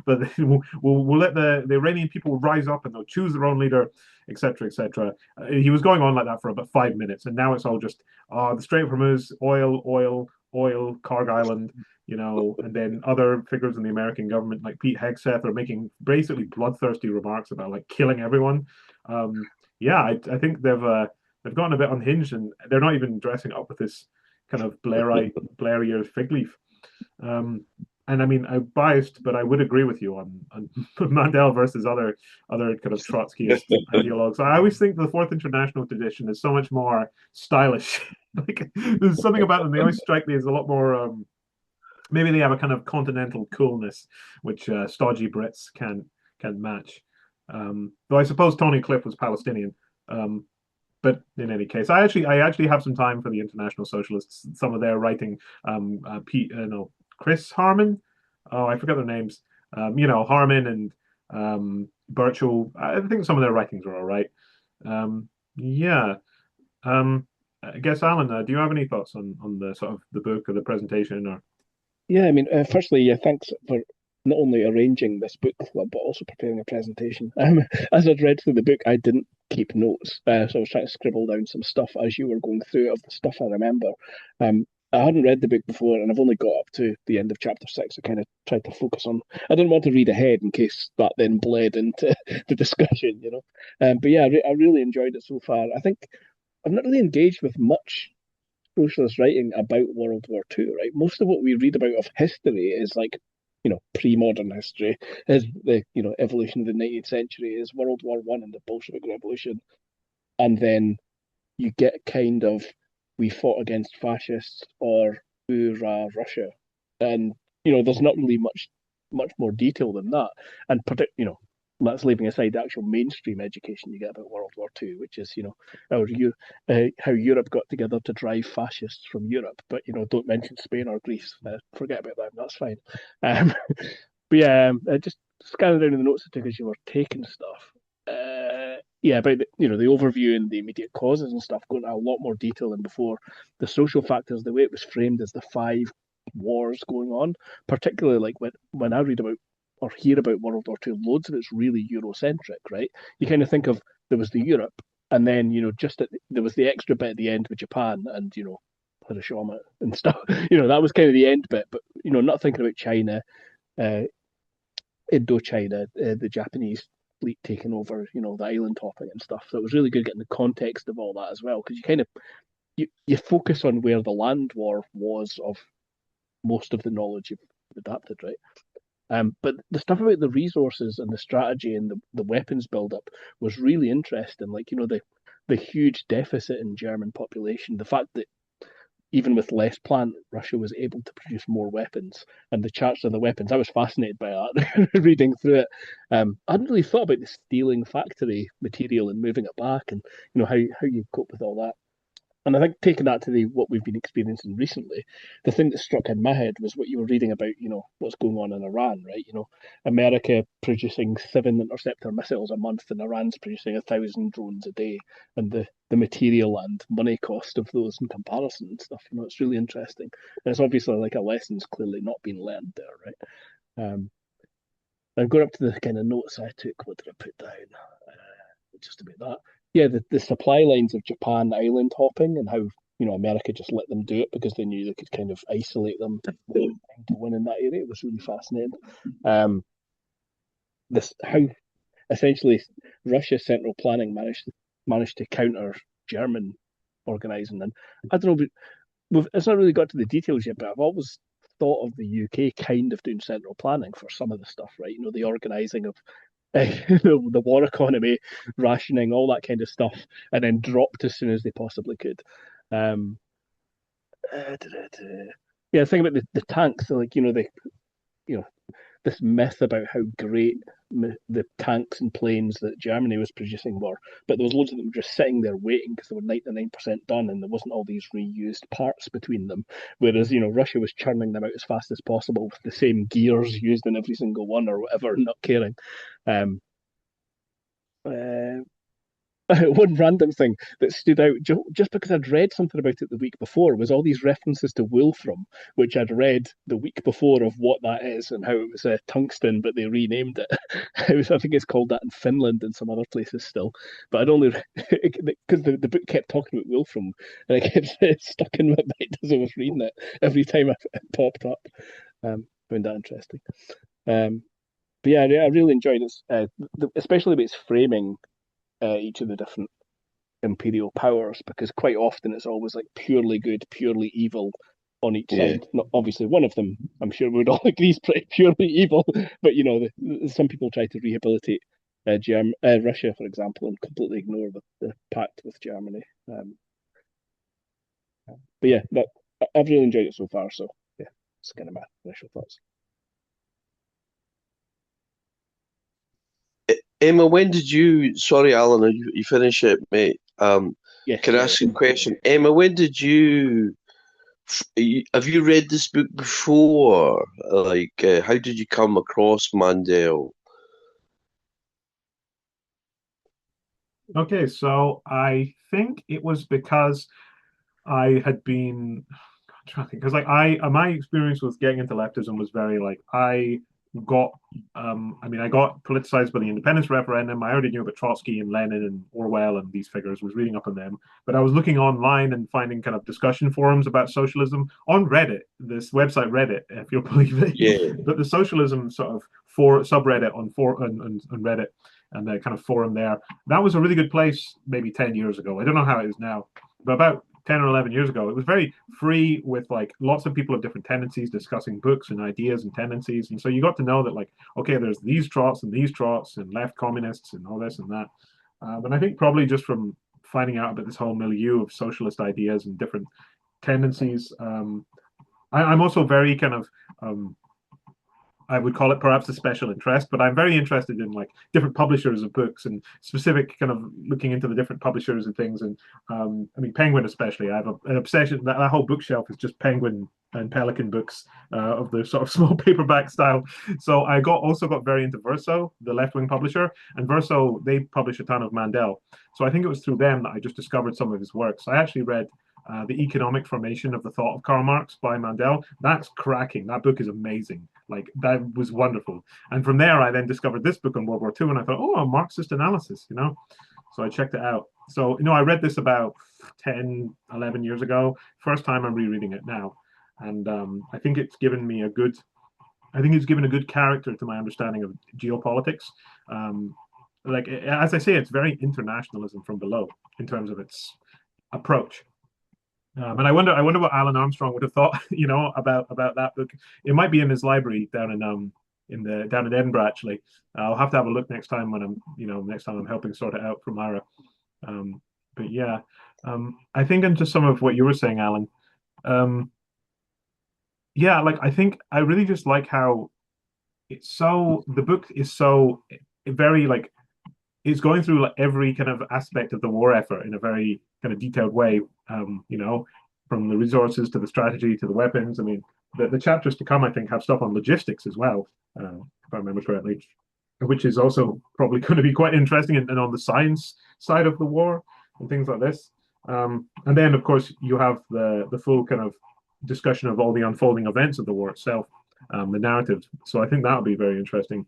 But we'll let the Iranian people rise up and they'll choose their own leader, etc., etc. He was going on like that for about 5 minutes, and now it's all just the Strait of Hormuz, oil, oil, oil, Karg Island, and then other figures in the American government like Pete Hegseth are making basically bloodthirsty remarks about like killing everyone. Um, yeah, I think they've gotten a bit unhinged, and they're not even dressing up with this kind of Blair-ear fig leaf. Um, and I mean, I'm biased, but I would agree with you on Mandel versus other kind of Trotskyist ideologues. I always think the Fourth International tradition is so much more stylish. Like there's something about them. They always strike me as a lot more. Maybe they have a kind of continental coolness, which stodgy Brits can match. Though I suppose Tony Cliff was Palestinian. Um, but in any case, I actually have some time for the International Socialists. Some of their writing, Pete, no, Chris Harman. Oh, I forgot their names. Harman and Birchall. I think some of their writings are all right. Yeah. Um, I guess Alan, do you have any thoughts on the sort of the book or the presentation or? Yeah, I mean, firstly, yeah, thanks for not only arranging this book club, but also preparing a presentation. As I'd read through the book, I didn't keep notes, so I was trying to scribble down some stuff as you were going through of the stuff I remember. I hadn't read the book before, and I've only got up to the end of chapter 6. I kind of tried to focus on. I didn't want to read ahead in case that then bled into the discussion, you know. But yeah, I really enjoyed it so far. I think I've not really engaged with much socialist writing about World War Two, right? Most of what we read about of history is like, pre-modern history, is the, evolution of the 19th century, is World War One and the Bolshevik Revolution. And then you get kind of, we fought against fascists or hoorah Russia. And, there's not really much more detail than that. And, that's leaving aside the actual mainstream education you get about World War Two, which is, how Europe got together to drive fascists from Europe. But, don't mention Spain or Greece. Forget about that. That's fine. But yeah, just scanning down the notes I took as you were taking stuff. Yeah, about the overview and the immediate causes and stuff, going into a lot more detail than before. The social factors, the way it was framed as the 5 wars going on, particularly like when I read about or hear about World War Two, loads of it's really Eurocentric, right? You kind of think of, there was the Europe, and then there was the extra bit at the end with Japan and Hiroshima and stuff. That was kind of the end bit, but not thinking about China, uh, Indochina, the Japanese fleet taking over, the island hopping and stuff. So it was really good getting the context of all that as well, because you kind of you focus on where the land war was of most of the knowledge you've adapted, right? But the stuff about the resources and the strategy and the weapons buildup was really interesting. Like, the huge deficit in German population, the fact that even with less plant, Russia was able to produce more weapons, and the charts of the weapons. I was fascinated by that reading through it. I hadn't really thought about the stealing factory material and moving it back, and how you cope with all that. And I think taking that to what we've been experiencing recently, the thing that struck in my head was what you were reading about, what's going on in Iran, right? America producing 7 interceptor missiles a month, and Iran's producing 1,000 drones a day, and the material and money cost of those in comparison and stuff. It's really interesting. And it's obviously like a lesson's clearly not been learned there, right? And going up to the kind of notes I took, what did I put down? Just about that. Yeah, the supply lines of Japan island hopping, and how America just let them do it because they knew they could kind of isolate them to win in that area. It was really fascinating. This how essentially Russia's central planning managed to counter German organising, and I don't know, but it's not really got to the details yet. But I've always thought of the UK kind of doing central planning for some of the stuff, right? The organising of the war economy, rationing, all that kind of stuff, and then dropped as soon as they possibly could. Um, yeah, the thing about the tanks, so like you know this myth about how great the tanks and planes that Germany was producing were, but there was loads of them just sitting there waiting because they were 99% done, and there wasn't all these reused parts between them. Whereas Russia was churning them out as fast as possible with the same gears used in every single one or whatever, not caring. Um, uh, One random thing that stood out just because I'd read something about it the week before was all these references to Wolfram, which I'd read the week before of what that is and how it was tungsten, but they renamed it. I think it's called that in Finland and some other places still. But I'd only because the book kept talking about Wolfram, and it kept stuck in my mind as I was reading it every time it popped up. Found that interesting. But yeah, I really enjoyed it, especially with its framing each of the different imperial powers, because quite often it's always like purely good, purely evil on each side. Not obviously one of them, I'm sure we'd all agree is pretty purely evil, but some people try to rehabilitate Russia, for example, and completely ignore the pact with Germany. But yeah, I've really enjoyed it so far. So yeah, it's kind of my initial thoughts. Emma, when did you? Sorry, Alan, you finish it, mate. Yes, Can I ask you a question? Emma, when did you? Have you read this book before? Like, how did you come across Mandel? Okay, so I think it was because I had been I'm trying to think because like my experience with getting into leftism was very like I got I got politicized by the independence referendum. I already knew about Trotsky and Lenin and Orwell and these figures, was reading up on them. But I was looking online and finding kind of discussion forums about socialism on Reddit, this website Reddit, if you'll believe it. Yeah. But the socialism sort of for subreddit on Reddit and the kind of forum there, that was a really good place maybe 10 years ago. I don't know how it is now, but about 10 or 11 years ago, it was very free with like lots of people of different tendencies discussing books and ideas and tendencies. And so you got to know that, like, okay, there's these trots and left communists and all this and that. And I think probably just from finding out about this whole milieu of socialist ideas and different tendencies, I'm also very kind of I would call it perhaps a special interest, but I'm very interested in like different publishers of books and specific kind of looking into the different publishers and things. And I mean, Penguin especially, I have an obsession. That whole bookshelf is just Penguin and Pelican books of the sort of small paperback style. So I also got very into Verso, the left-wing publisher, and Verso, they publish a ton of Mandel. So I think it was through them that I just discovered some of his works. I actually read The Economic Formation of the Thought of Karl Marx by Mandel. That's cracking. That book is amazing. Like, that was wonderful. And from there, I then discovered this book on World War II, and I thought, oh, a Marxist analysis, you know? So I checked it out. So, you know, I read this about 10, 11 years ago. First time I'm rereading it now. And I think it's given me it's given a good character to my understanding of geopolitics. Like, as I say, it's very internationalism from below in terms of its approach. And I wonder what Alan Armstrong would have thought, you know, about that book. It might be in his library down in Edinburgh. Actually, I'll have to have a look next time next time I'm helping sort it out for Mara. But yeah, I think into some of what you were saying, Alan. Yeah, like I think I really just like how the book is so very like it's going through like every kind of aspect of the war effort in a very kind of detailed way. You know, from the resources to the strategy to the weapons. I mean, the chapters to come, I think, have stuff on logistics as well, if I remember correctly, which is also probably going to be quite interesting, and on the science side of the war and things like this. And then, of course, you have the full kind of discussion of all the unfolding events of the war itself, the narrative. So I think that'll be very interesting.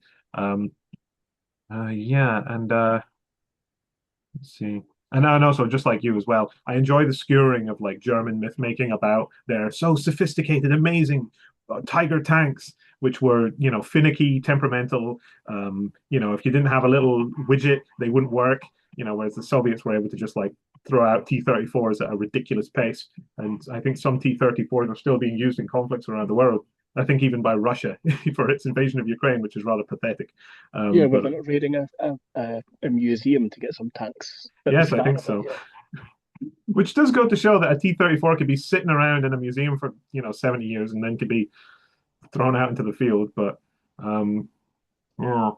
Yeah, and let's see. And also, just like you as well, I enjoy the skewering of like German myth making about their so sophisticated, amazing tiger tanks, which were, you know, finicky, temperamental. You know, if you didn't have a little widget, they wouldn't work. You know, whereas the Soviets were able to just like throw out T-34s at a ridiculous pace. And I think some T-34s are still being used in conflicts around the world. I think even by Russia for its invasion of Ukraine, which is rather pathetic. Yeah, but they're not raiding a museum to get some tanks. Yes, I think so. Which does go to show that a T-34 could be sitting around in a museum for 70 years and then could be thrown out into the field. But yeah.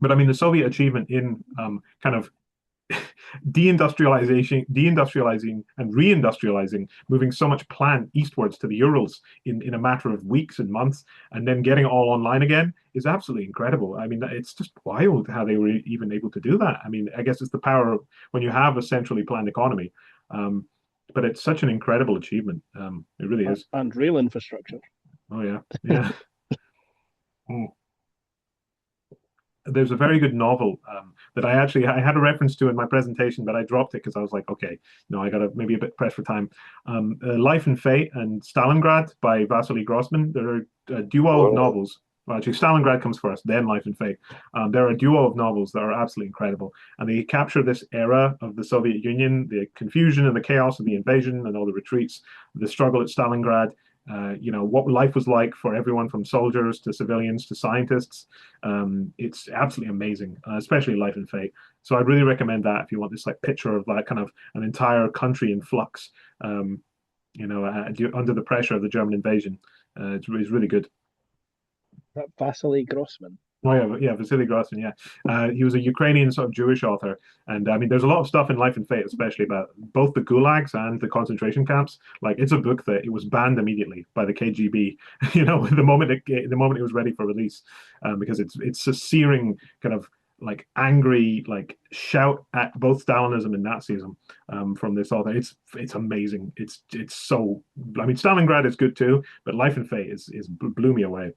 But I mean, the Soviet achievement in kind of deindustrializing and reindustrializing, moving so much plant eastwards to the Urals in a matter of weeks and months, and then getting it all online again is absolutely incredible. I mean, it's just wild how they were even able to do that. I mean, I guess it's the power of when you have a centrally planned economy. But it's such an incredible achievement. It really is. And rail infrastructure. Oh yeah, yeah. There's a very good novel that I had a reference to in my presentation, but I dropped it because I was like, okay, no, I got to maybe a bit pressed for time. Life and Fate and Stalingrad by Vasily Grossman. They're a duo of novels. Well, actually, Stalingrad comes first, then Life and Fate. They're a duo of novels that are absolutely incredible, and they capture this era of the Soviet Union, the confusion and the chaos of the invasion and all the retreats, the struggle at Stalingrad. What life was like for everyone from soldiers to civilians to scientists. It's absolutely amazing, especially Life and Fate. So I'd really recommend that if you want this like picture of like kind of an entire country in flux, under the pressure of the German invasion. It's really good. That Vasily Grossman. Oh yeah, Vasily Grossman. Yeah, he was a Ukrainian sort of Jewish author, and I mean, there's a lot of stuff in Life and Fate, especially about both the gulags and the concentration camps. Like, it's a book that it was banned immediately by the KGB. The moment it was ready for release, because it's a searing kind of like angry like shout at both Stalinism and Nazism from this author. It's amazing. It's so. I mean, Stalingrad is good too, but Life and Fate is blew me away.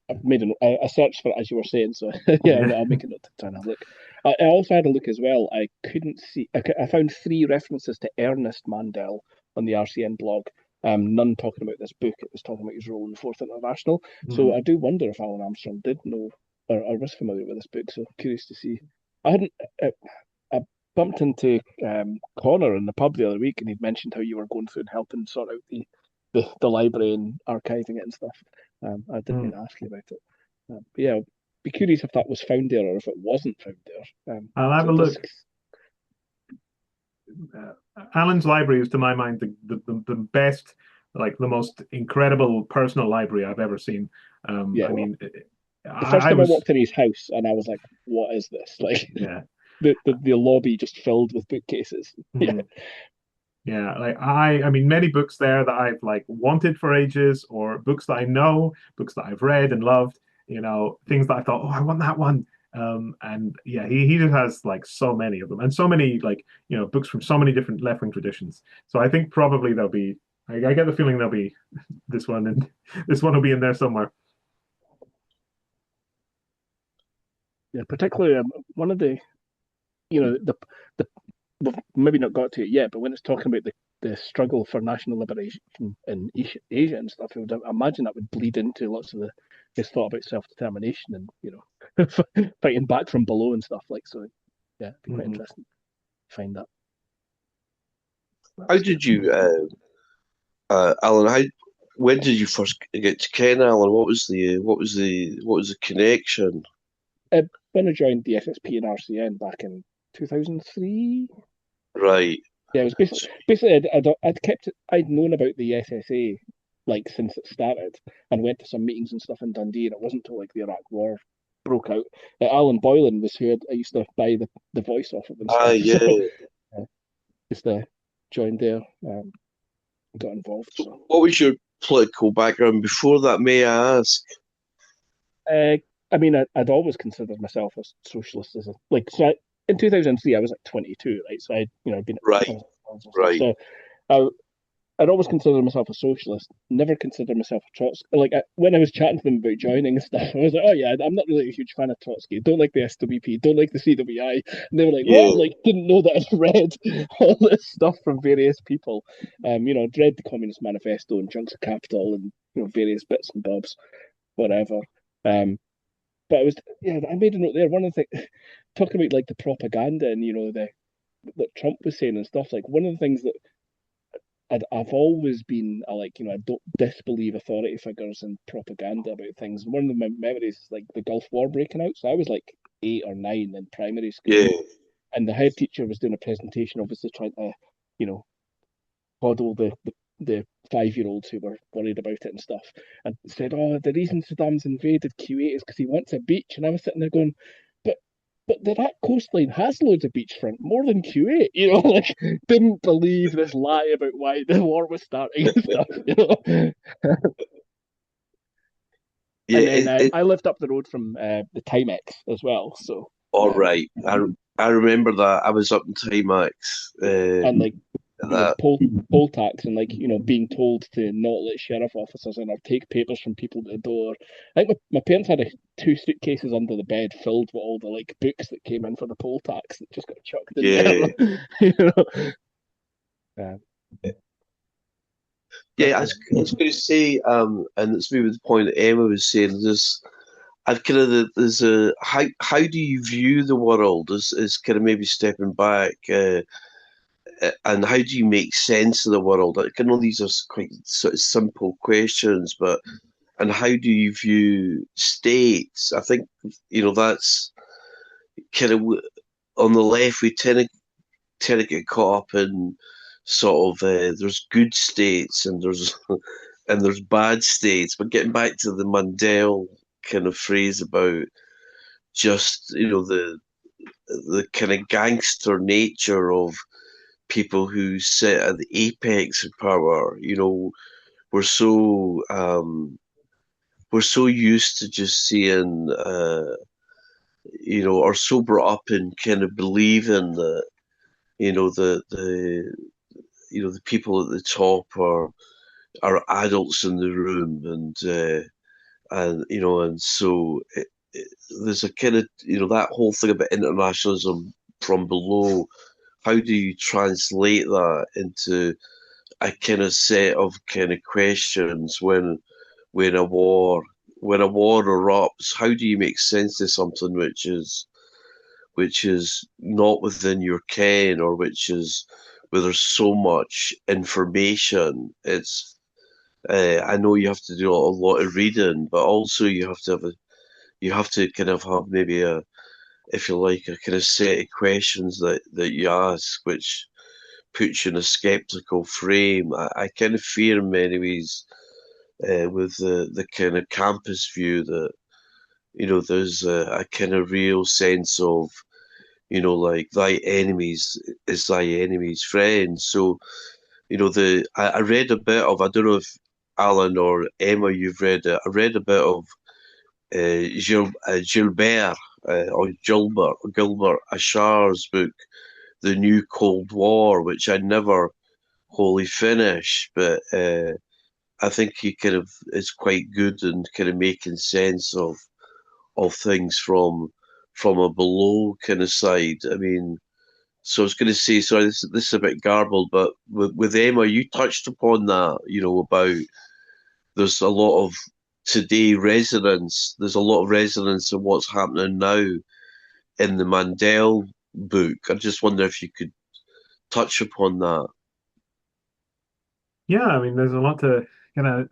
I've made a search for it as you were saying, so yeah, Yeah. I'll make a note to try and have a look. I also had a look as well. I couldn't see. I found three references to Ernest Mandel on the RCN blog. None talking about this book. It was talking about his role in the Fourth International. So Mhm. I do wonder if Alan Armstrong did know or was familiar with this book. So curious to see. I hadn't. I bumped into Connor in the pub the other week, and he'd mentioned how you were going through and helping sort out the library and archiving it and stuff. I did mean Mm. to ask you about it. But yeah, be curious if that was found there or if it wasn't found there. I'll So have a it does. look. Alan's library is, to my mind, the best, like the most incredible personal library I've ever seen. Yeah. I mean, The first I time I was, walked in his house, and I was like, "What is this?" Like yeah. the lobby just filled with bookcases. Yeah, Mhm. Yeah, like I mean, many books there that I've like wanted for ages, or books that I know, books that I've read and loved, things that I thought, oh, I want that one. And yeah, he just has like so many of them, and so many like books from so many different left-wing traditions. So I think probably there'll be, I get the feeling there'll be this one, and this one will be in there somewhere. yeah. Particularly one of the we've maybe not got to it yet, but when it's talking about the struggle for national liberation in Asia and stuff, I would imagine that would bleed into lots of his thought about self determination and fighting back from below and stuff like so. Yeah, it'd be quite Hmm. interesting to find that. How That's good. did you, Alan? When did you first get to Ken, Alan? What was the connection? When I joined the SSP and RCN back in 2003, Right. yeah, it was So, basically I'd known about the SSA like since it started and went to some meetings and stuff in Dundee, and it wasn't until like the Iraq War broke out that Alan Boylan was who I used to buy the voice off of and stuff. So yeah. just joined there, got involved. So, So what was your political background before that? May I ask? uh, I mean, I'd always considered myself a socialist as a like so. In 2003, I was like 22, right? So I'd been I Right. was and stuff. Right. So I, I'd always considered myself a socialist, never considered myself a Trotsky. Like when I was chatting to them about joining and stuff, I was like, "Oh yeah, I'm not really a huge fan of Trotsky. Don't like the SWP. Don't like the CWI." And they were like, "What?" Yeah. Like didn't know that I'd read all this stuff from various people. I'd read the Communist Manifesto and Chunks of Capital and various bits and bobs, whatever. Um, but I made a note there. One of the things talking about like the propaganda and the that Trump was saying and stuff. Like one of the things that I've always been I don't disbelieve authority figures and propaganda about things. And one of my memories is like the Gulf War breaking out. So I was like 8 or 9 in primary school, Yeah. and the head teacher was doing a presentation, obviously trying to, you know, coddle the 5-year-olds who were worried about it and stuff, and said, "Oh, the reason Saddam's invaded Kuwait is because he wants a beach." And I was sitting there going, "But the Iraq coastline has loads of beachfront, more than Kuwait." Like didn't believe this lie about why the war was starting and stuff. Yeah. And then I lived up the road from the Timex as well, so All um, right. I remember that. I was up in Timax. and like That. poll tax and like being told to not let sheriff officers in or take papers from people at the door. I think my parents had 2 suitcases under the bed filled with all the like books that came in for the poll tax that just got chucked in Yeah. there. you know? But Yeah. I was going to say, and it's maybe the point that Emma was saying. I've kind of there's a how do you view the world? Is kind of maybe stepping back. And how do you make sense of the world? Like, I know these are quite sort of simple questions, but and how do you view states? I think that's kind of on the left. We tend to get caught up in sort of there's good states and there's and there's bad states. But getting back to the Mandel kind of phrase about just the kind of gangster nature of people who sit at the apex of power. We're so we're so used to just seeing are so brought up in kind of believing that, the people at the top are adults in the room, and so there's a kind of, that whole thing about internationalism from below. How do you translate that into a kind of set of kind of questions when a war when a war erupts? How do you make sense of something which is not within your ken, or which is where there's so much information? I know you have to do a lot of reading, but also you have to kind of have maybe if you like, a kind of set of questions that you ask, which puts you in a skeptical frame. I kind of fear in many ways, with the kind of campus view, that there's a kind of real sense of, like, thy enemies is thy enemy's friend. So, I read a bit of, I don't know if Alan or Emma, you've read it. I read a bit of Gilbert, or Gilbert Achar's book, The New Cold War, which I never wholly finished, but I think he kind of is quite good in kind of making sense of things from a below kind of side. I mean, so I was going to say, sorry, this is a bit garbled, but with Emma, you touched upon that, about there's a lot of today resonance. There's a lot of resonance in what's happening now in the Mandel book. I just wonder if you could touch upon that. Yeah, I mean, there's a lot to kind of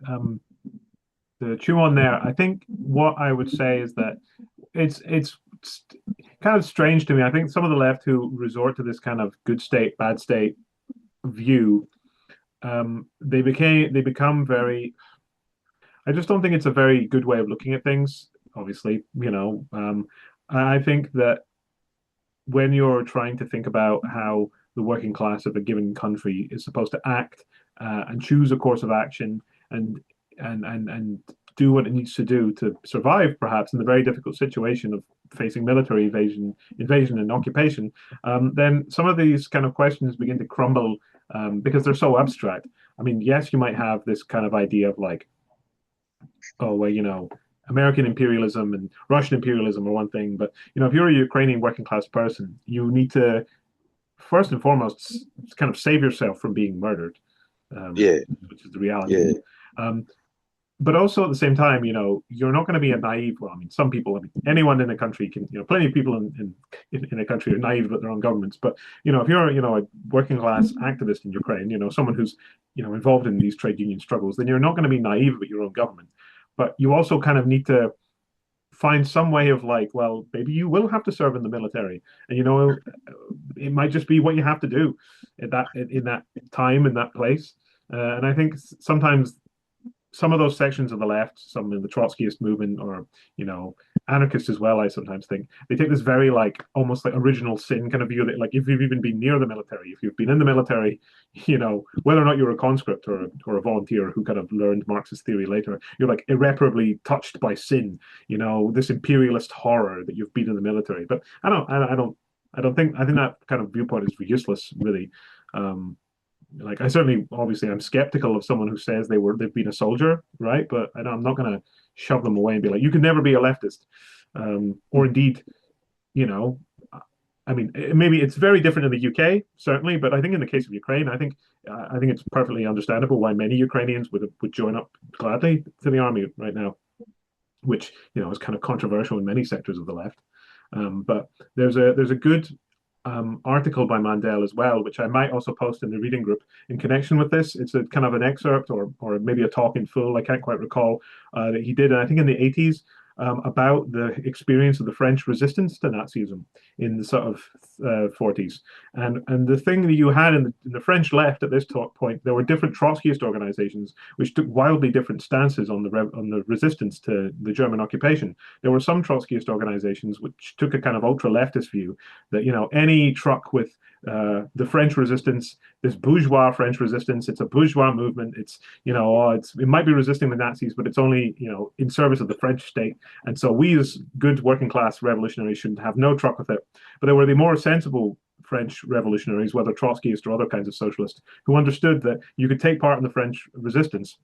to chew on there. I think what I would say is that it's kind of strange to me. I think some of the left who resort to this kind of good state, bad state view, they become very. I just don't think it's a very good way of looking at things. Obviously, I think that when you're trying to think about how the working class of a given country is supposed to act, and choose a course of action, and do what it needs to do to survive, perhaps in the very difficult situation of facing military invasion and occupation, then some of these kind of questions begin to crumble, because they're so abstract. I mean, yes, you might have this kind of idea of like, oh, well, American imperialism and Russian imperialism are one thing, but if you're a Ukrainian working class person, you need to first and foremost kind of save yourself from being murdered, Yeah, which is the reality. yeah, Um, but also at the same time, you're not going to be a naive. Well, I mean, some people, I mean, anyone in a country can, plenty of people in a country are naive about their own governments. But if you're, a working class activist in Ukraine, someone who's, involved in these trade union struggles, then you're not going to be naive about your own government. But you also kind of need to find some way of like, well, maybe you will have to serve in the military, and it might just be what you have to do at that in that time in that place. And I think sometimes some of those sections of the left, some in the Trotskyist movement, or anarchists as well, I sometimes think they take this very like almost like original sin kind of view that like if you've even been near the military, if you've been in the military, whether or not you're a conscript or a volunteer who kind of learned Marxist theory later, you're like irreparably touched by sin, this imperialist horror that you've been in the military. But I think that kind of viewpoint is useless, really. Like I certainly, obviously, I'm skeptical of someone who says they've been a soldier, right? But I'm not going to shove them away and be like, you can never be a leftist, or indeed, you know, I mean, maybe it's very different in the UK, certainly, but I think in the case of Ukraine, I think it's perfectly understandable why many Ukrainians would join up gladly to the army right now, which is kind of controversial in many sectors of the left. But there's a good article by Mandel as well, which I might also post in the reading group in connection with this. It's a kind of an excerpt or maybe a talk in full. I can't quite recall that he did, I think in the 80s, about the experience of the French resistance to Nazism in the sort of 40s. And the thing that you had in the French left at this point, there were different Trotskyist organizations which took wildly different stances on the resistance to the German occupation. There were some Trotskyist organizations which took a kind of ultra leftist view that any truck with the French resistance, this bourgeois French resistance. It's a bourgeois movement. It's, it might be resisting the Nazis, but it's only, in service of the French state. And so we as good working class revolutionaries should have no truck with it. But there were the more sensible French revolutionaries, whether Trotskyists or other kinds of socialists, who understood that you could take part in the French resistance,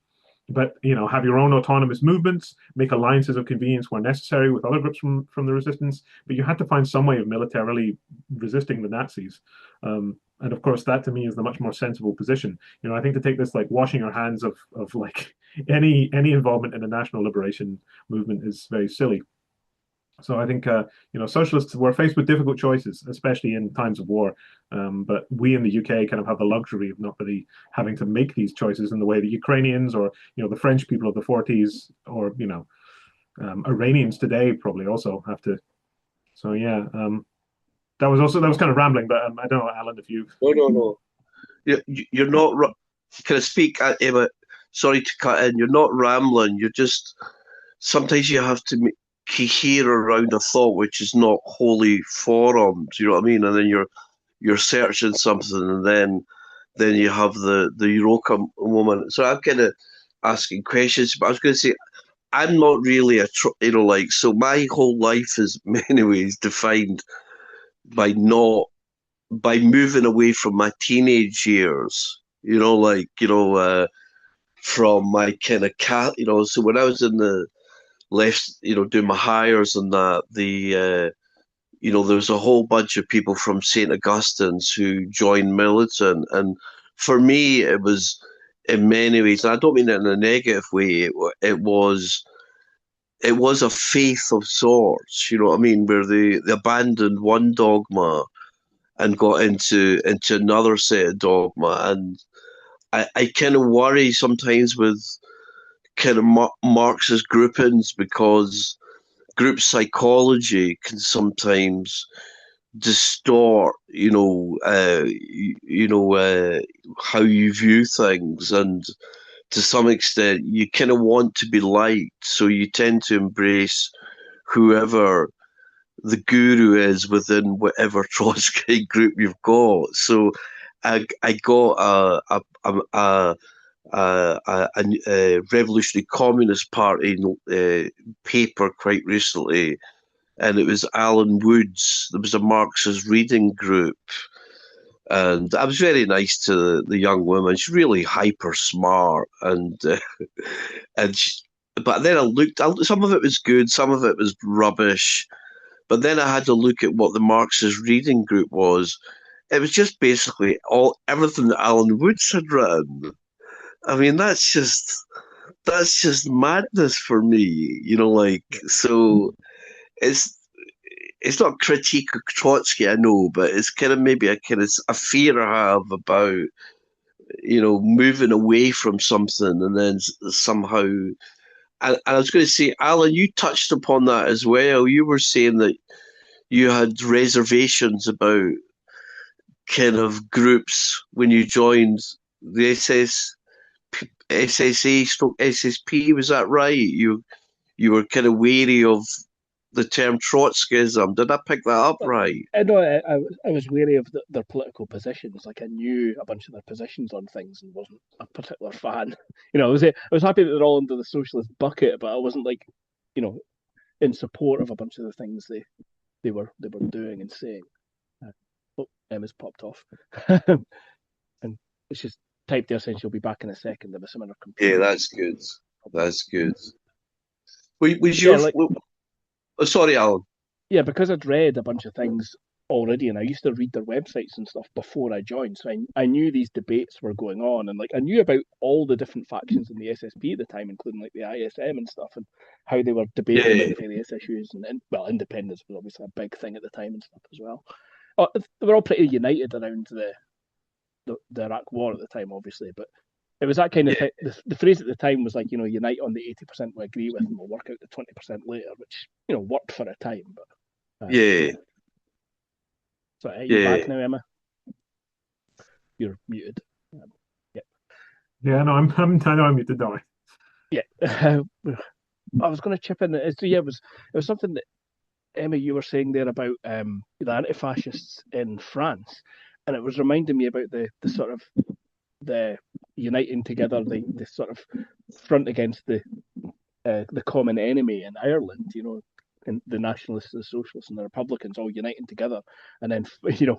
but have your own autonomous movements, make alliances of convenience where necessary with other groups from the resistance. But you had to find some way of militarily resisting the Nazis. And of course, that to me is the much more sensible position. I think to take this like washing your hands of like any involvement in a national liberation movement is very silly. So I think socialists were faced with difficult choices, especially in times of war. But we in the UK kind of have the luxury of not really having to make these choices in the way the Ukrainians or the French people of the 40s or Iranians today probably also have to. So yeah, that was kind of rambling, but I don't know, Alan, if you. No. You're not. Can I speak, Emma? Sorry to cut in. You're not rambling. You're just. Sometimes you have to cohere around a thought which is not wholly formed. You know what I mean? And then you're searching something, and then you have the Eureka moment. So I'm kind of asking questions, but I was going to say I'm not really so my whole life is in many ways defined by moving away from my teenage years. From my kind of cat. So when I was in the left, doing my hires and that, there was a whole bunch of people from St. Augustine's who joined militant. And for me, it was in many ways, and I don't mean it in a negative way, it was a faith of sorts, you know what I mean, where they abandoned one dogma and got into another set of dogma. And I kind of worry sometimes with kind of Marxist groupings, because group psychology can sometimes distort, how you view things, and to some extent, you kind of want to be liked, so you tend to embrace whoever the guru is within whatever Trotsky group you've got. So, I got a Revolutionary Communist Party paper quite recently, and it was Alan Wood's. There was a Marxist Reading Group, and I was very nice to the young woman. She's really hyper smart, but then I looked. Some of it was good, some of it was rubbish. But then I had to look at what the Marxist Reading Group was. It was just basically everything that Alan Woods had written. I mean, that's just madness for me, so it's not critique of Trotsky, I know, but it's kind of maybe a fear I have about, moving away from something and then somehow, and I was going to say, Alan, you touched upon that as well. You were saying that you had reservations about kind of groups when you joined the SSA/SSP, was that right? You were kind of wary of the term Trotskyism. Did I pick that up right? No, I was wary of their political positions. Like, I knew a bunch of their positions on things and wasn't a particular fan. I was happy that they're all under the socialist bucket, but I wasn't like, in support of a bunch of the things they were doing and saying. Emma's popped off, and it's just typed there saying she'll be back in a second. There was some on her computer. Yeah, that's good. That's good. Was yours? Oh, sorry, Alan. Yeah, because I'd read a bunch of things already, and I used to read their websites and stuff before I joined, so I knew these debates were going on, and I knew about all the different factions in the SSP at the time, including like the ISM and stuff, and how they were debating about various issues, and independence was obviously a big thing at the time and stuff as well. They were all pretty united around the Iraq War at the time, obviously, but it was that kind of thing. The phrase at the time was like, unite on the 80% we agree with, and we'll work out the 20% later, which worked for a time. But So are you back now, Emma? You're muted. Yeah, no, I'm muted. Don't worry. Yeah, I was going to chip in. It was something that Emma, you were saying there about the anti-fascists in France. and it was reminding me about the sort of the uniting together, the sort of front against the common enemy in Ireland, and the nationalists, the socialists, and the Republicans all uniting together, and then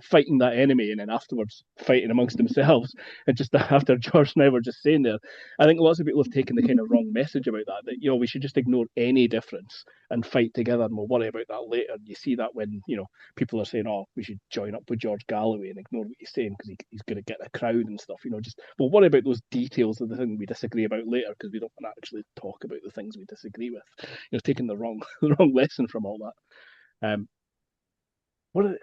fighting that enemy, and then afterwards fighting amongst themselves. And just after George and I were just saying there, I think lots of people have taken the kind of wrong message about that we should just ignore any difference and fight together, and we'll worry about that later. You see that when people are saying, "Oh, we should join up with George Galloway and ignore what he's saying because he's going to get a crowd and stuff." Just we'll worry about those details of the thing we disagree about later because we don't want to actually talk about the things we disagree with. Taking the wrong the wrong lesson from all that. What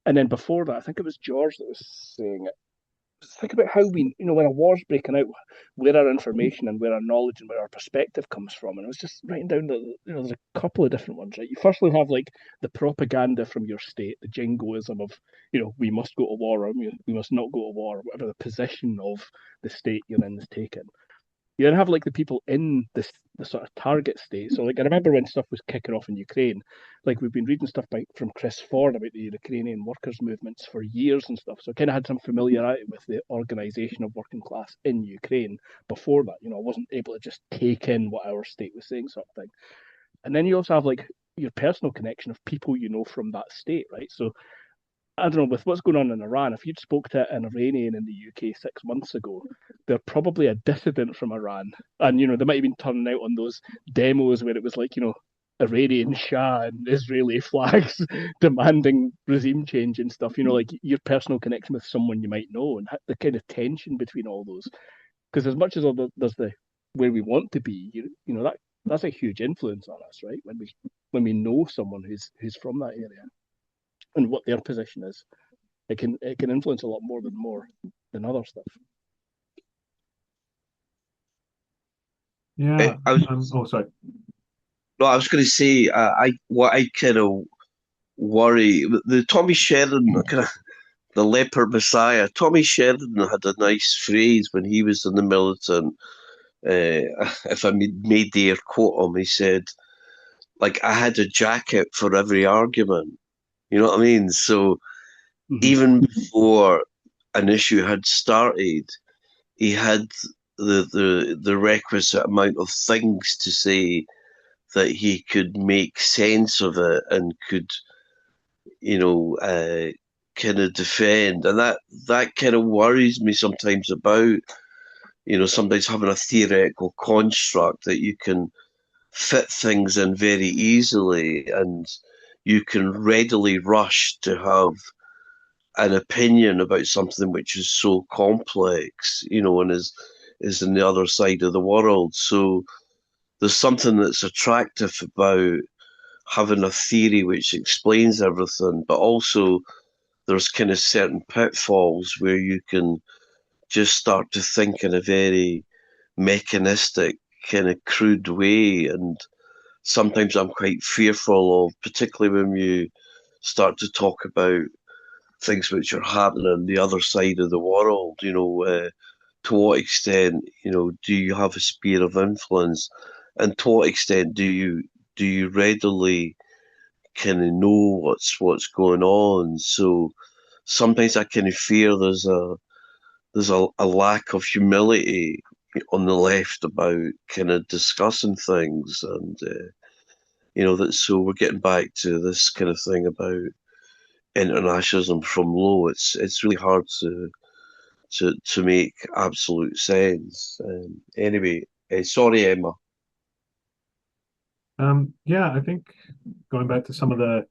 and then before that, I think it was George that was saying it. Think about how we, when a war's breaking out, where our information and where our knowledge and where our perspective comes from. And I was just writing down that, there's a couple of different ones, right? You firstly have like the propaganda from your state, the jingoism of, we must go to war or we must not go to war, whatever the position of the state you're in is taken. You then have like the people in the sort of target state. So like I remember when stuff was kicking off in Ukraine, like we've been reading stuff from Chris Ford about the Ukrainian workers' movements for years and stuff. So I kind of had some familiarity with the organisation of working class in Ukraine before that. I wasn't able to just take in what our state was saying, sort of thing. And then you also have like your personal connection of people from that state, right? So I don't know, with what's going on in Iran, if you'd spoke to an Iranian in the UK 6 months ago, they're probably a dissident from Iran. And, they might have been turning out on those demos where it was like, Iranian Shah and Israeli flags demanding regime change and stuff, like your personal connection with someone you might know and the kind of tension between all those. Because as much as there's the where we want to be, that's a huge influence on us, right? When we know someone who's from that area and what their position is, it can influence a lot more than other stuff. Yeah. Sorry. No, I was going to say, what I kind of worry, the Tommy Sheridan, kind of the leper messiah. Tommy Sheridan had a nice phrase when he was in the militant. If I may dare quote him, he said, like, I had a jacket for every argument. You know what I mean? So even before an issue had started, he had the requisite amount of things to say that he could make sense of it and could, kind of defend. And that kind of worries me sometimes about, sometimes having a theoretical construct that you can fit things in very easily and you can readily rush to have an opinion about something which is so complex, and is in the other side of the world. So there's something that's attractive about having a theory which explains everything, but also there's kind of certain pitfalls where you can just start to think in a very mechanistic, kind of crude way. And sometimes I'm quite fearful of, particularly when you start to talk about things which are happening on the other side of the world, to what extent, do you have a sphere of influence? And to what extent do you readily kind of know what's going on? So sometimes I kind of fear there's a lack of humility on the left about kind of discussing things, and that. So we're getting back to this kind of thing about internationalism from low. It's really hard to make absolute sense. Anyway, sorry, Emma. Yeah, I think going back to some of the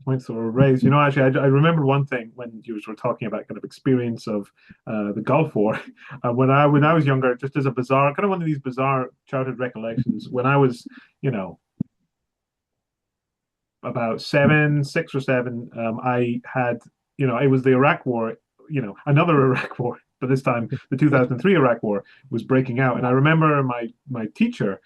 points that were raised, actually, I remember one thing when you were talking about kind of experience of the Gulf War. When I was younger, just as a bizarre, kind of one of these bizarre childhood recollections, when I was, about 6 or 7, I had, it was the Iraq War, another Iraq War, but this time the 2003 Iraq War was breaking out. And I remember my teacher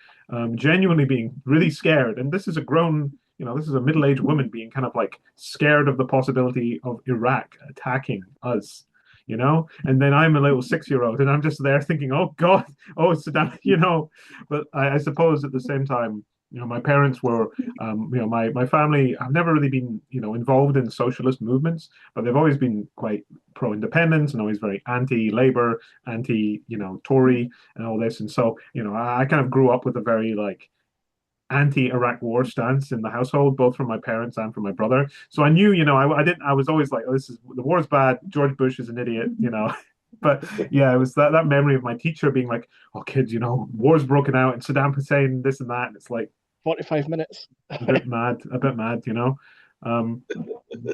genuinely being really scared. And this is a grown, this is a middle-aged woman being kind of like scared of the possibility of Iraq attacking us. And then I'm a little 6-year-old and I'm just there thinking, oh God, oh Saddam, but I suppose at the same time, my parents were, my family have never really been, involved in socialist movements, but they've always been quite pro-independence and always very anti-labor, anti, Tory and all this. And so, I kind of grew up with a very like anti-Iraq war stance in the household, both from my parents and from my brother. So I knew, I didn't, I was always like, oh, the war's bad. George Bush is an idiot. But yeah, it was that memory of my teacher being like, "Oh, kids, war's broken out and Saddam Hussein, this and that." And it's like 45 minutes. a bit mad. Um,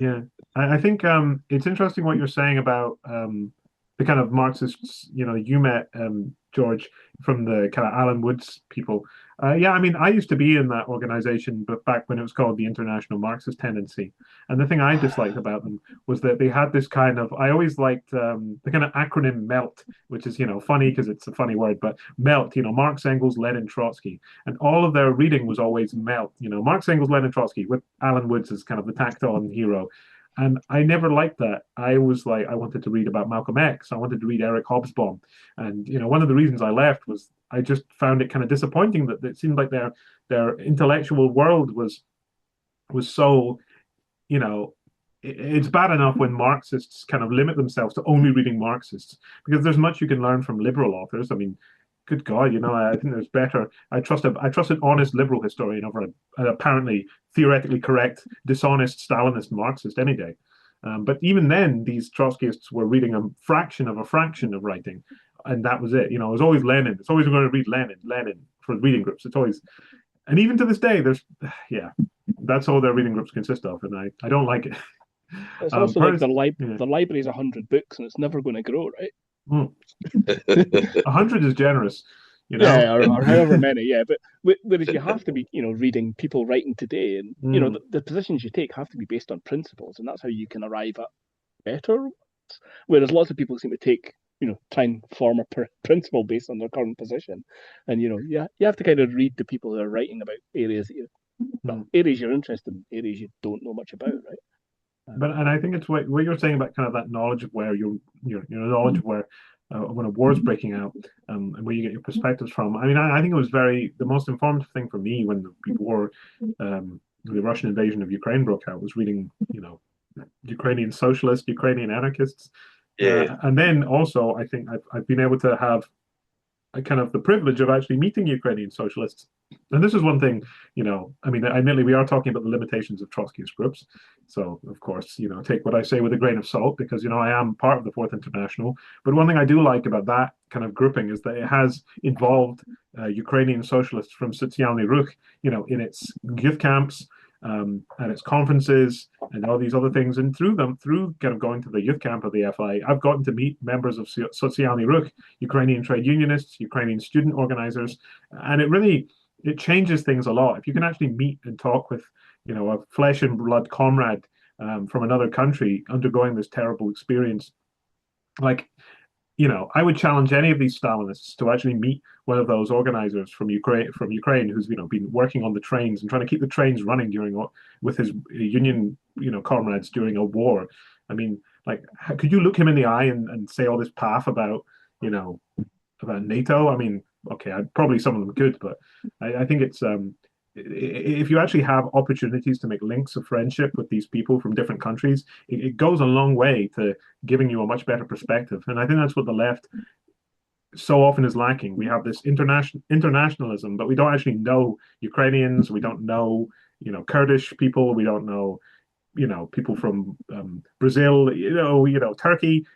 yeah, I think it's interesting what you're saying about the kind of Marxists, you met George from the kind of Alan Woods people. Yeah, I mean, I used to be in that organization, but back when it was called the International Marxist Tendency. And the thing I disliked about them was that they had this kind of, I always liked the kind of acronym MELT, which is, funny because it's a funny word, but MELT, Marx, Engels, Lenin, Trotsky. And all of their reading was always MELT, Marx, Engels, Lenin, Trotsky, with Alan Woods as kind of the tacked on hero. And I never liked that. I was like, I wanted to read about Malcolm X. I wanted to read Eric Hobsbawm. And, one of the reasons I left was I just found it kind of disappointing that it seemed like their intellectual world was so, it's bad enough when Marxists kind of limit themselves to only reading Marxists, because there's much you can learn from liberal authors. I mean, good God, I think there's better. I trust an honest liberal historian over an apparently theoretically correct, dishonest Stalinist Marxist any day. But even then, these Trotskyists were reading a fraction of writing, and that was it. It was always Lenin. It's always going to read Lenin for reading groups. It's always, and even to this day, yeah, that's all their reading groups consist of, and I don't like it. It's also like yeah. the library is 100 books and it's never going to grow, right? 100 is generous, Yeah, or however many, yeah. But whereas you have to be, reading people writing today, and the positions you take have to be based on principles, and that's how you can arrive at better. Whereas lots of people seem to take, try and form a principle based on their current position, and you have to kind of read the people who are writing about areas that areas you're interested in, areas you don't know much about, right? And I think it's what you're saying about kind of that knowledge of where your knowledge of where when a war is breaking out, and where you get your perspectives from. I mean, I think it was the most informative thing for me when the Russian invasion of Ukraine broke out was reading, Ukrainian socialists, Ukrainian anarchists. Yeah. And then also, I think I've been able to have a kind of the privilege of actually meeting Ukrainian socialists. And this is one thing, I mean, admittedly, we are talking about the limitations of Trotskyist groups. So, of course, take what I say with a grain of salt, because, I am part of the Fourth International. But one thing I do like about that kind of grouping is that it has involved Ukrainian socialists from Socialny Ruch, in its youth camps, at its conferences and all these other things. And through kind of going to the youth camp of the FI, I've gotten to meet members of Socialny Ruch, Ukrainian trade unionists, Ukrainian student organizers. And it changes things a lot. If you can actually meet and talk with, a flesh and blood comrade from another country undergoing this terrible experience, like, I would challenge any of these Stalinists to actually meet one of those organizers from Ukraine who's been working on the trains and trying to keep the trains running with his union comrades during a war. I mean, like, could you look him in the eye and say all this path about about NATO? I mean, okay, probably some of them could, but I think it's if you actually have opportunities to make links of friendship with these people from different countries, it goes a long way to giving you a much better perspective. And I think that's what the left so often is lacking. We have this internationalism, but we don't actually know Ukrainians. We don't know, Kurdish people. We don't know, people from Brazil, Turkey,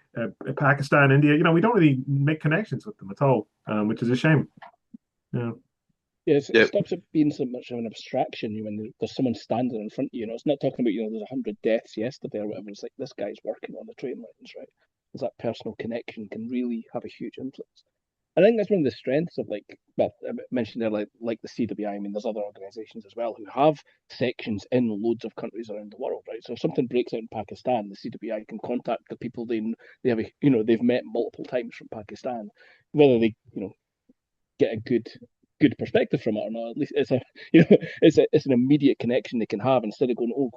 Pakistan, India. We don't really make connections with them at all, which is a shame. Yeah. Yeah, it stops it being so much of an abstraction when there's someone standing in front of you. It's not talking about, there's 100 deaths yesterday or whatever. It's like, this guy's working on the train lines, right? Because that personal connection can really have a huge influence. I think that's one of the strengths of, like, well, I mentioned there, like the CWI. I mean, there's other organizations as well who have sections in loads of countries around the world, right? So if something breaks out in Pakistan, the CWI can contact the people they have, they've met multiple times from Pakistan, whether they, get a good perspective from it or not. At least it's it's an immediate connection they can have, instead of going, oh,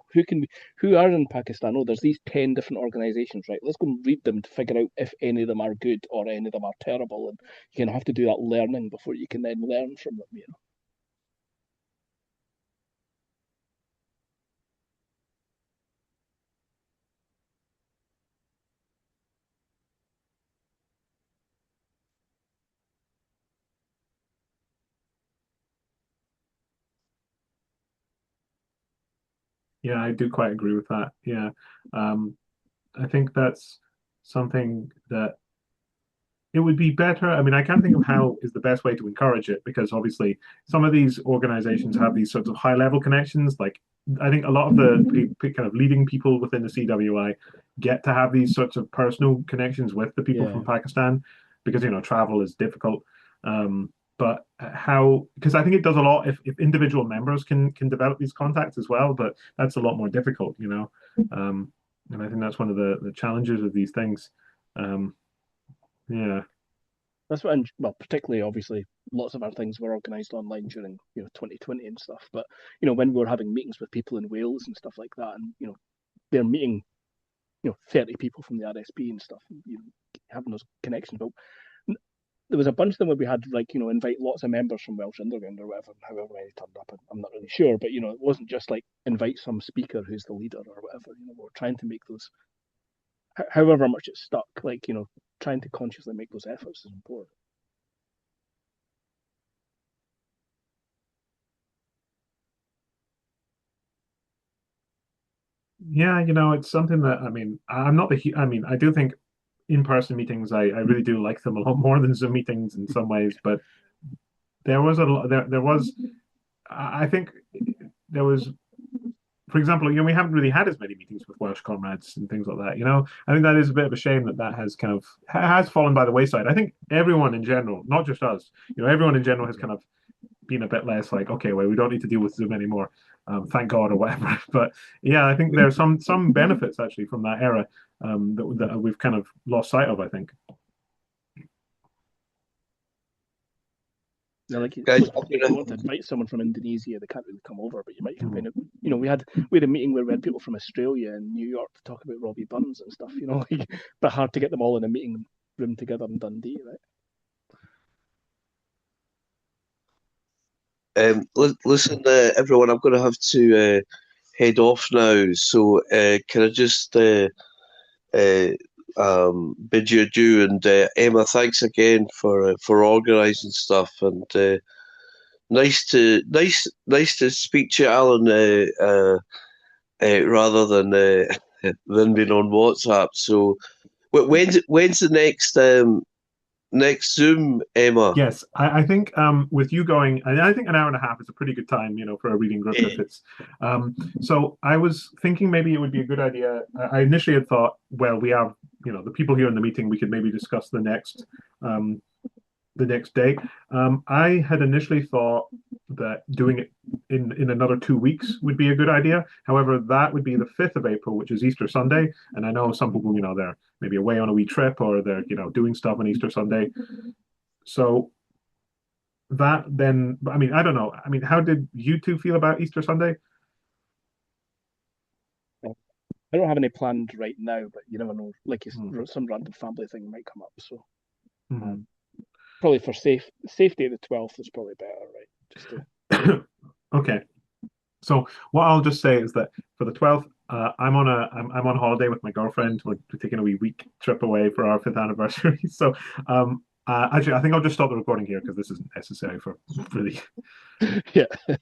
who are in Pakistan? Oh, there's these 10 different organizations, right? Let's go and read them to figure out if any of them are good or any of them are terrible. And you can have to do that learning before you can then learn from them, Yeah, I do quite agree with that. Yeah. Um, I think that's something that it would be better. I mean, I can't think of how is the best way to encourage it because obviously some of these organizations have these sorts of high level connections. Like I think a lot of the kind of leading people within the CWI get to have these sorts of personal connections with the people Yeah. from Pakistan because travel is difficult. But how? Because I think it does a lot if individual members can develop these contacts as well, but that's a lot more difficult. And I think that's one of the challenges of these things. Um, yeah. That's what, well, particularly obviously, lots of our things were organised online during 2020 and stuff. But when we were having meetings with people in Wales and stuff like that, and they're meeting 30 people from the RSP and stuff, having those connections. But there was a bunch of them where we had like invite lots of members from Welsh Underground or whatever, however many turned up. I'm not really sure, but it wasn't just like invite some speaker who's the leader or whatever. We're trying to make those, however much it stuck, like trying to consciously make those efforts is important. Yeah, it's something that I mean, I'm not I mean, I do think in-person meetings, I really do like them a lot more than Zoom meetings in some ways, but there was a lot there was I think there was for example, we haven't really had as many meetings with Welsh comrades and things like that. I think that is a bit of a shame that has kind of has fallen by the wayside. I think everyone in general, not just us, everyone in general has kind of been a bit less like, okay, well, we don't need to deal with Zoom anymore, thank God or whatever. But yeah, I think there's some benefits actually from that era that we've kind of lost sight of. I think. Yeah, like Guys, if you want to invite someone from Indonesia, they can't really come over, but you might kind of, we had a meeting where we had people from Australia and New York to talk about Robbie Burns and stuff, but hard to get them all in a meeting room together in Dundee, right? Listen, everyone, I'm going to have to head off now. So can I just uh, bid you adieu? And Emma, thanks again for organising stuff. And nice to speak to you, Alan, rather than than being on WhatsApp. So when's the next Zoom, Emma? Yes, I think with you going, I think an hour and a half is a pretty good time, for a reading group if it's. So I was thinking maybe it would be a good idea. I initially had thought, well, we have, the people here in the meeting, we could maybe discuss um, the next day. I had initially thought that doing it in another 2 weeks would be a good idea. However, that would be the 5th of April, which is Easter Sunday. And I know some people, they're maybe away on a wee trip or they're, doing stuff on Easter Sunday. So that then, I mean, I don't know. I mean, how did you two feel about Easter Sunday? I don't have any planned right now, but you never know. Like Mhm. some random family thing might come up, so Mhm. probably for safety of the 12th is probably better, right? Just to Okay. So what I'll just say is that for the 12th, I'm on holiday with my girlfriend. We're taking a wee week trip away for our 5th anniversary. So actually, I think I'll just stop the recording here because this isn't necessary for the yeah.